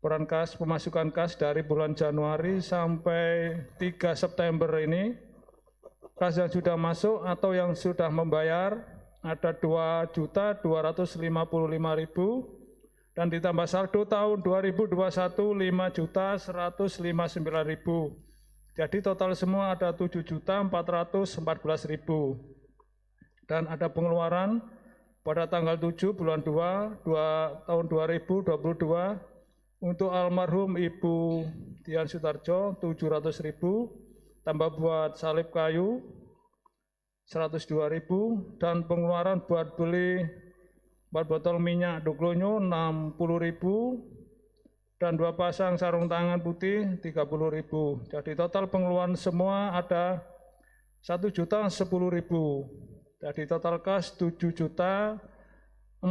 peran kas, pemasukan kas dari bulan Januari sampai 3 September ini. Kas yang sudah masuk atau yang sudah membayar ada 2.255.000 dan ditambah saldo tahun 2021 5.159.000. Jadi total semua ada 7.414.000. Dan ada pengeluaran pada tanggal 7 bulan 2 tahun 2022 untuk almarhum Ibu Dian Sutarjo 700.000, tambah buat salib kayu 102.000, dan pengeluaran buat beli 4 botol minyak Duglonyo 60.000, dan 2 pasang sarung tangan putih 30.000. Jadi total pengeluaran semua ada 1.010.000. Jadi total kas 7.414.000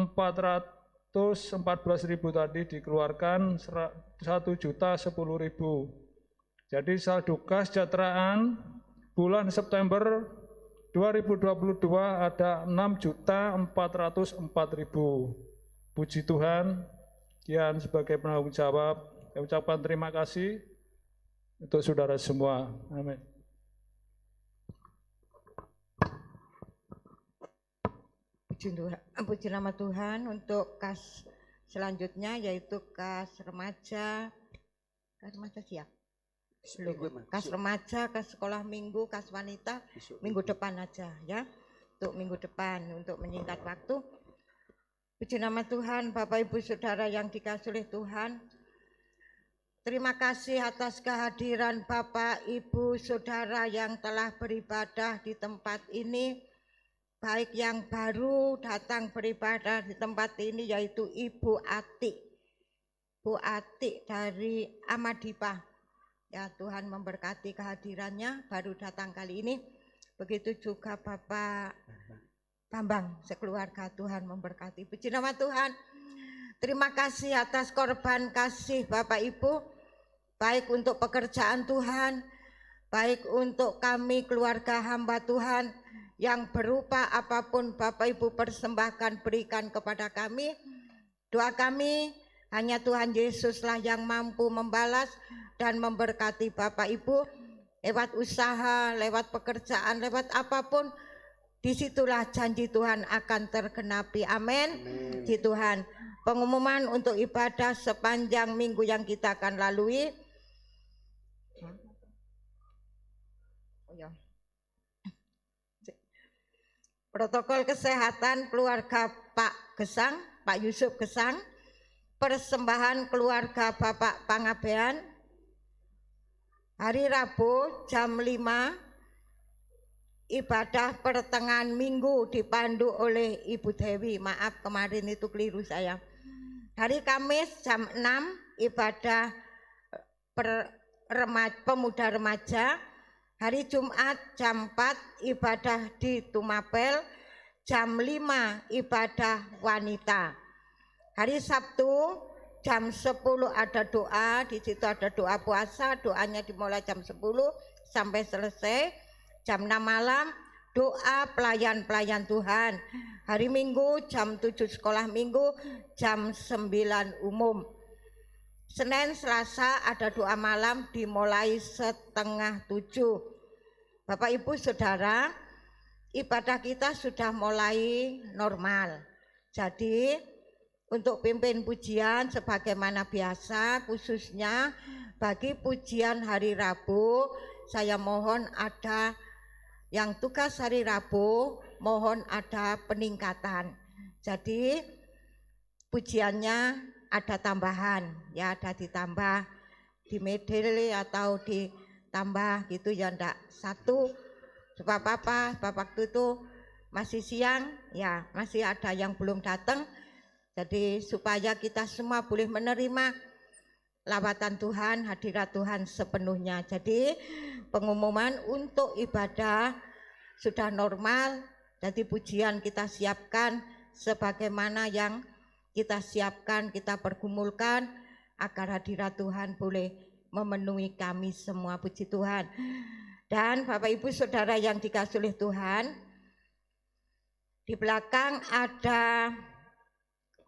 tadi dikeluarkan 1.010.000. Jadi saldo kas kesejahteraan bulan September 2022 ada 6.404.000. Puji Tuhan. Kian sebagai penanggung jawab, saya ucapkan terima kasih untuk saudara semua. Amin. Puji nama Tuhan. Untuk kas selanjutnya yaitu kas remaja siap. Kas remaja, kas sekolah minggu, kas wanita minggu depan aja ya. Untuk minggu depan untuk menyingkat waktu. Puji nama Tuhan, Bapak Ibu Saudara yang dikasihi oleh Tuhan. Terima kasih atas kehadiran Bapak Ibu Saudara yang telah beribadah di tempat ini. Baik yang baru datang beribadah di tempat ini yaitu Ibu Atik. Bu Atik dari Amadipah. Ya, Tuhan memberkati kehadirannya baru datang kali ini. Begitu juga Bapak Bambang sekeluarga, Tuhan memberkati. Puji nama Tuhan. Terima kasih atas korban kasih Bapak Ibu, baik untuk pekerjaan Tuhan, baik untuk kami keluarga hamba Tuhan yang berupa apapun Bapak Ibu persembahkan berikan kepada kami. Doa kami hanya Tuhan Yesuslah yang mampu membalas dan memberkati Bapak Ibu lewat usaha, lewat pekerjaan, lewat apapun. Disitulah janji Tuhan akan tergenapi. Amin. Puji Tuhan. Pengumuman untuk ibadah sepanjang minggu yang kita akan lalui. Protokol kesehatan keluarga Pak Gesang, Pak Yusuf Gesang. Persembahan keluarga Bapak Pangabean. Hari Rabu jam 5. Ibadah pertengahan minggu dipandu oleh Ibu Dewi. Maaf kemarin itu keliru saya. Hari Kamis jam 6 ibadah pemuda remaja. Hari Jumat jam 4 ibadah di Tumapel. Jam 5 ibadah wanita. Hari Sabtu jam 10 ada doa, di situ ada doa puasa, doanya dimulai jam 10 sampai selesai. Jam 6 malam doa pelayan-pelayan Tuhan. Hari Minggu jam 7 sekolah minggu, jam 9 umum. Senin Selasa ada doa malam dimulai setengah 7. Bapak Ibu Saudara, ibadah kita sudah mulai normal. Jadi untuk pimpin pujian sebagaimana biasa, khususnya bagi pujian hari Rabu, saya mohon ada yang tugas hari Rabu, mohon ada peningkatan. Jadi pujiannya ada tambahan, ya ada ditambah di medley atau ditambah gitu ya, ndak satu. Sebab apa? Sebab waktu itu masih siang, ya masih ada yang belum datang. Jadi supaya kita semua boleh menerima lawatan Tuhan, hadirat Tuhan sepenuhnya. Jadi pengumuman untuk ibadah sudah normal. Jadi pujian kita siapkan sebagaimana yang kita siapkan, kita pergumulkan agar hadirat Tuhan boleh memenuhi kami semua. Puji Tuhan. Dan Bapak Ibu Saudara yang dikasihi oleh Tuhan, di belakang ada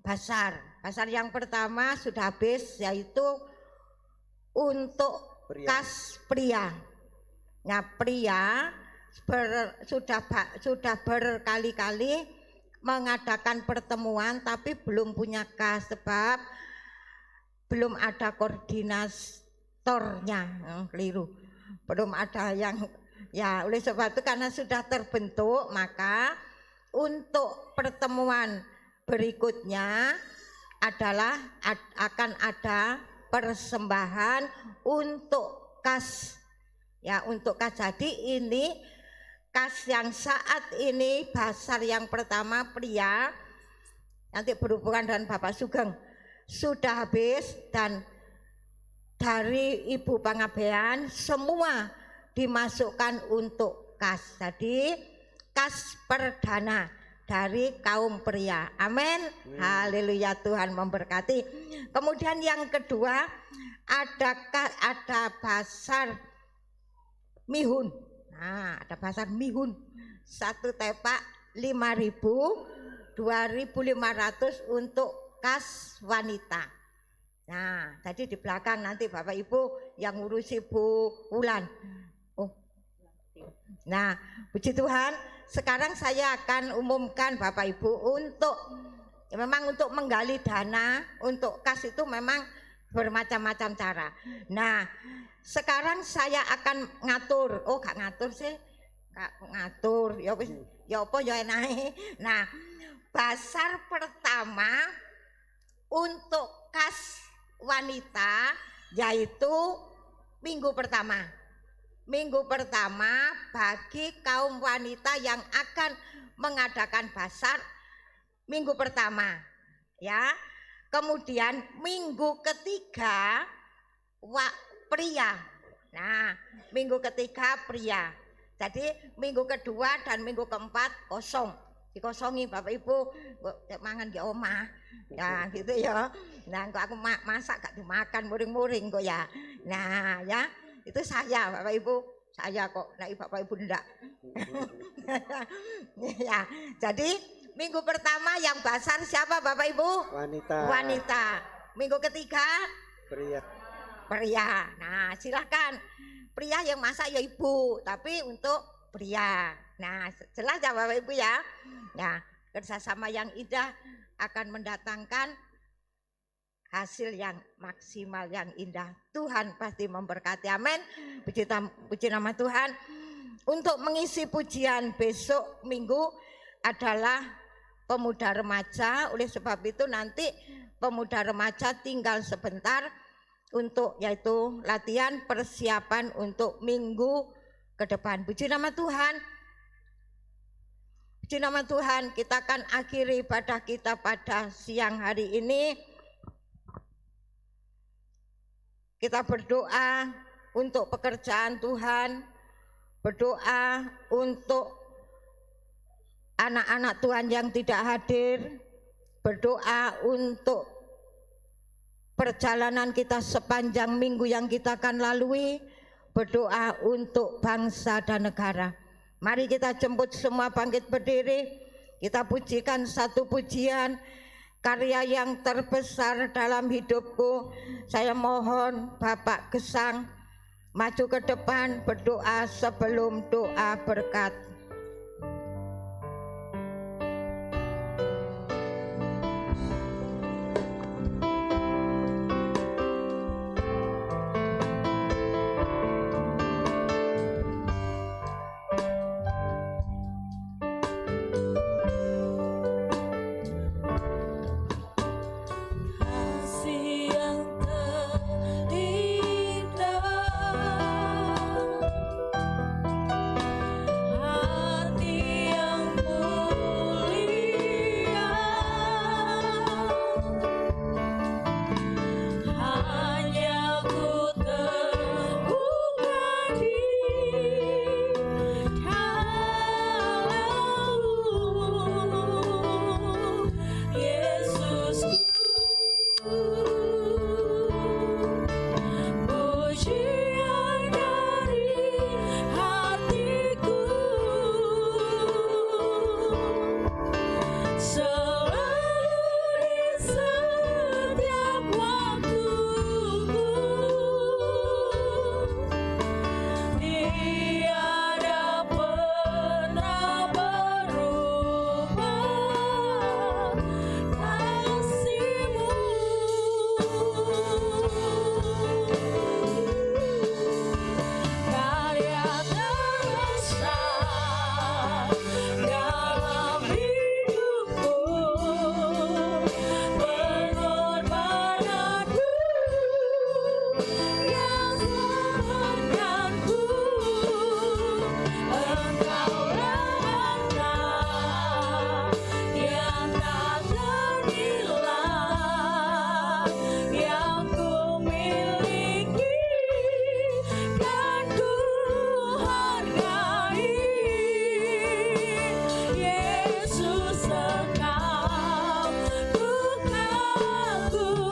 basar. Basar yang pertama sudah habis, yaitu untuk kas pria. Nah, pria sudah berkali-kali mengadakan pertemuan tapi belum punya kas, sebab belum ada koordinatornya. Keliru, belum ada yang, ya oleh sebab itu karena sudah terbentuk, maka untuk pertemuan berikutnya adalah akan ada persembahan untuk kas, ya untuk kas. Jadi ini kas yang saat ini basar yang pertama pria, nanti berhubungan dengan Bapak Sugeng, sudah habis, dan dari Ibu Pangabean semua dimasukkan untuk kas. Jadi kas perdana dari kaum pria. Amin. Haleluya, Tuhan memberkati. Kemudian yang kedua ada basar mihun. Nah, ada basar mihun. Satu tepak 5.000, 2.500 untuk kas wanita. Nah, jadi di belakang nanti Bapak Ibu yang ngurusi Bu Wulan. Oh. Nah, puji Tuhan, sekarang saya akan umumkan Bapak Ibu untuk memang untuk menggali dana untuk kas itu memang bermacam-macam cara. Nah, sekarang saya akan ngatur. Oh, gak ngatur sih. Gak ngatur. Ya wis, ya apa ya enae. Nah, basar pertama untuk kas wanita yaitu minggu pertama. Minggu pertama bagi kaum wanita yang akan mengadakan basar minggu pertama, ya. Kemudian minggu ketiga pria. Nah, minggu ketiga pria. Jadi minggu kedua dan minggu keempat kosong. Dikosongi Bapak Ibu, mangan di omah. Ya, gitu ya. Nah, kok aku masak gak dimakan muring-muring kok ya. Nah, ya. Itu saya Bapak Ibu, saya kok, nah Bapak Ibu enggak. Ya, jadi minggu pertama yang basar siapa Bapak Ibu? Wanita. Wanita. Minggu ketiga? Pria. Pria. Nah, silakan. Pria yang masak ya Ibu, tapi untuk pria. Nah, jelas ya Bapak Ibu ya. Nah, kerjasama yang indah akan mendatangkan hasil yang maksimal, yang indah. Tuhan pasti memberkati. Amin. Puji nama Tuhan. Untuk mengisi pujian besok minggu adalah pemuda remaja. Oleh sebab itu nanti pemuda remaja tinggal sebentar untuk yaitu latihan persiapan untuk minggu ke depan. Puji nama Tuhan. Puji nama Tuhan. Kita akan akhiri ibadah kita pada siang hari ini Kita berdoa untuk pekerjaan Tuhan, berdoa untuk anak-anak Tuhan yang tidak hadir, berdoa untuk perjalanan kita sepanjang minggu yang kita akan lalui, berdoa untuk bangsa dan negara. Mari kita jemput semua bangkit berdiri, kita pujikan satu pujian, karya yang terbesar dalam hidupku. Saya mohon Bapak Gesang maju ke depan berdoa sebelum doa berkat. Kasih yang terindah, hati yang mulia, hanya ku terbuka di dalam Yesus. Pujian dari hatiku selalu di setiap waktuku, tiada pernah berubah kasih-Mu. Karya terbesar dalam hidupku, pengorbananku yang selamatkanku, Engkaulah harta yang tak ternilai yang ku miliki dan ku hargai. Yesus, Engkau ku kagumi.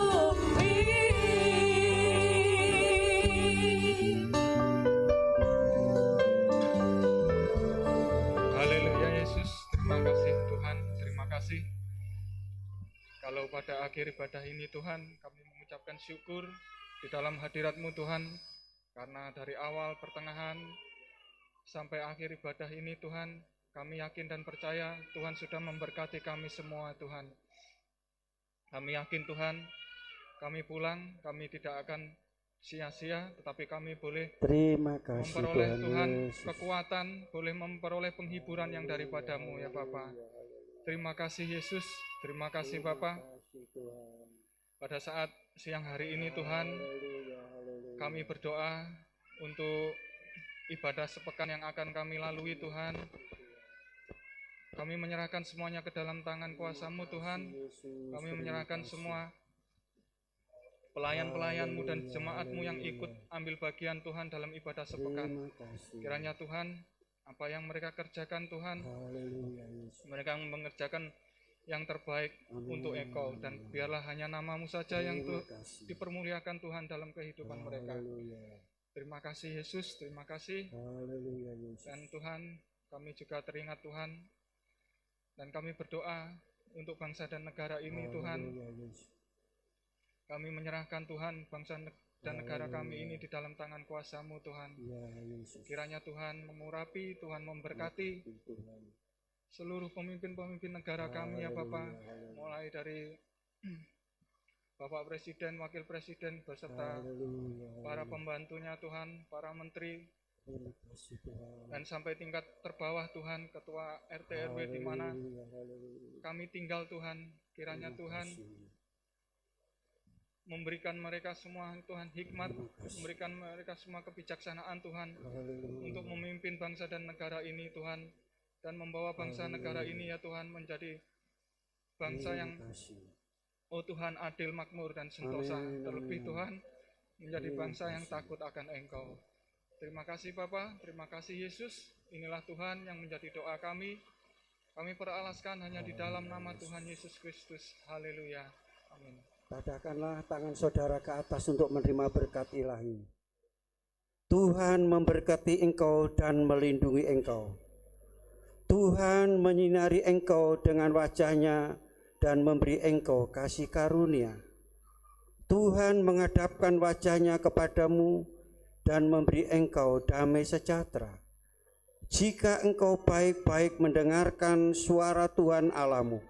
Haleluya Yesus, terima kasih Tuhan, terima kasih. Kalau pada akhir ibadah ini Tuhan, kami mengucapkan syukur di dalam hadirat-Mu Tuhan, karena dari awal, pertengahan, sampai akhir ibadah ini Tuhan, kami yakin dan percaya Tuhan sudah memberkati kami semua Tuhan. Kami yakin Tuhan, kami pulang, kami tidak akan sia-sia, tetapi kami boleh Terima kasih memperoleh Tuhan Tuhan Yesus. kekuatan, boleh memperoleh penghiburan yang daripada-Mu ya Bapa. Terima kasih Yesus, terima kasih Bapa. Pada saat siang hari ini Tuhan, kami berdoa untuk ibadah sepekan yang akan kami lalui Tuhan. Kami menyerahkan semuanya ke dalam tangan kuasa-Mu Tuhan. Kami menyerahkan semua pelayan-pelayan-Mu dan jemaat-Mu yang ikut ambil bagian Tuhan dalam ibadah sepekan. Kiranya Tuhan, apa yang mereka kerjakan Tuhan, mereka mengerjakan yang terbaik untuk Engkau, dan biarlah hanya nama-Mu saja yang dipermuliakan Tuhan dalam kehidupan mereka. Terima kasih Yesus, terima kasih. Dan Tuhan, kami juga teringat Tuhan, dan kami berdoa untuk bangsa dan negara ini Tuhan. Kami menyerahkan Tuhan bangsa dan negara kami ini di dalam tangan kuasa-Mu Tuhan. Kiranya Tuhan mengurapi, Tuhan memberkati seluruh pemimpin-pemimpin negara kami ya Bapak, mulai dari Bapak Presiden, Wakil Presiden, beserta para pembantunya Tuhan, para menteri, dan sampai tingkat terbawah Tuhan, Ketua RT RW di mana kami tinggal Tuhan. Kiranya Tuhan memberikan mereka semua Tuhan hikmat, memberikan mereka semua kebijaksanaan Tuhan untuk memimpin bangsa dan negara ini Tuhan, dan membawa bangsa negara ini ya Tuhan menjadi bangsa yang oh Tuhan adil, makmur dan sentosa. Terlebih Tuhan menjadi bangsa yang takut akan Engkau. Terima kasih Bapa, terima kasih Yesus. Inilah Tuhan yang menjadi doa kami. Kami peralaskan hanya di dalam nama Tuhan Yesus Kristus. Haleluya. Amin. Tadahkanlah tangan saudara ke atas untuk menerima berkat ilahi. Tuhan memberkati engkau dan melindungi engkau. Tuhan menyinari engkau dengan wajah-Nya dan memberi engkau kasih karunia. Tuhan menghadapkan wajah-Nya kepadamu dan memberi engkau damai sejahtera. Jika engkau baik-baik mendengarkan suara Tuhan Allahmu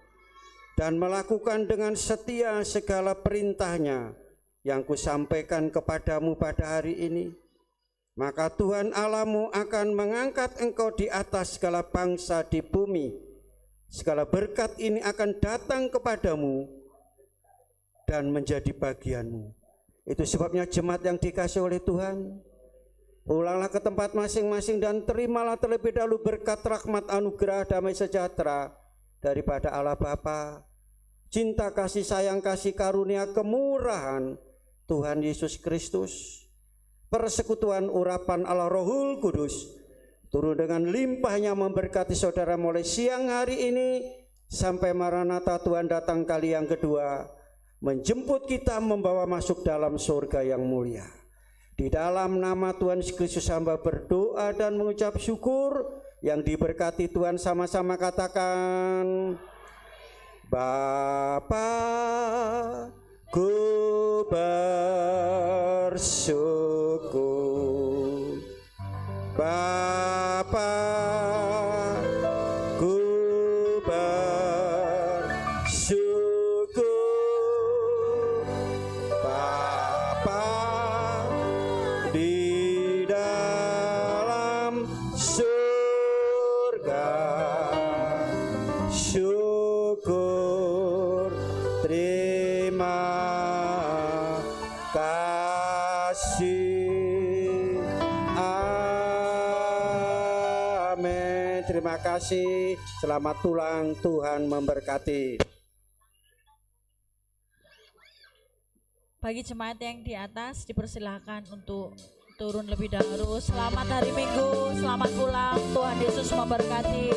dan melakukan dengan setia segala perintah-Nya yang kusampaikan kepadamu pada hari ini, maka Tuhan Allahmu akan mengangkat engkau di atas segala bangsa di bumi. Segala berkat ini akan datang kepadamu dan menjadi bagianmu. Itu sebabnya jemaat yang dikasihi oleh Tuhan, pulanglah ke tempat masing-masing dan terimalah terlebih dahulu berkat rahmat anugerah damai sejahtera daripada Allah Bapa, cinta kasih sayang kasih karunia kemurahan Tuhan Yesus Kristus, persekutuan urapan Allah Rohul Kudus turun dengan limpahnya memberkati saudara mulai siang hari ini sampai Maranatha Tuhan datang kali yang kedua, menjemput kita membawa masuk dalam surga yang mulia. Di dalam nama Tuhan Yesus Kristus hamba berdoa dan mengucap syukur. Yang diberkati Tuhan sama-sama katakan, Bapa, ku bersyukur. Bapa, ku bersyukur. Bapa, di dalam surga, syukur, terima kasih. Amin. Terima kasih. Selamat pulang. Tuhan memberkati. Bagi jemaat yang di atas dipersilahkan untuk turun lebih dahulu. Selamat hari Minggu, selamat pulang. Tuhan Yesus memberkati.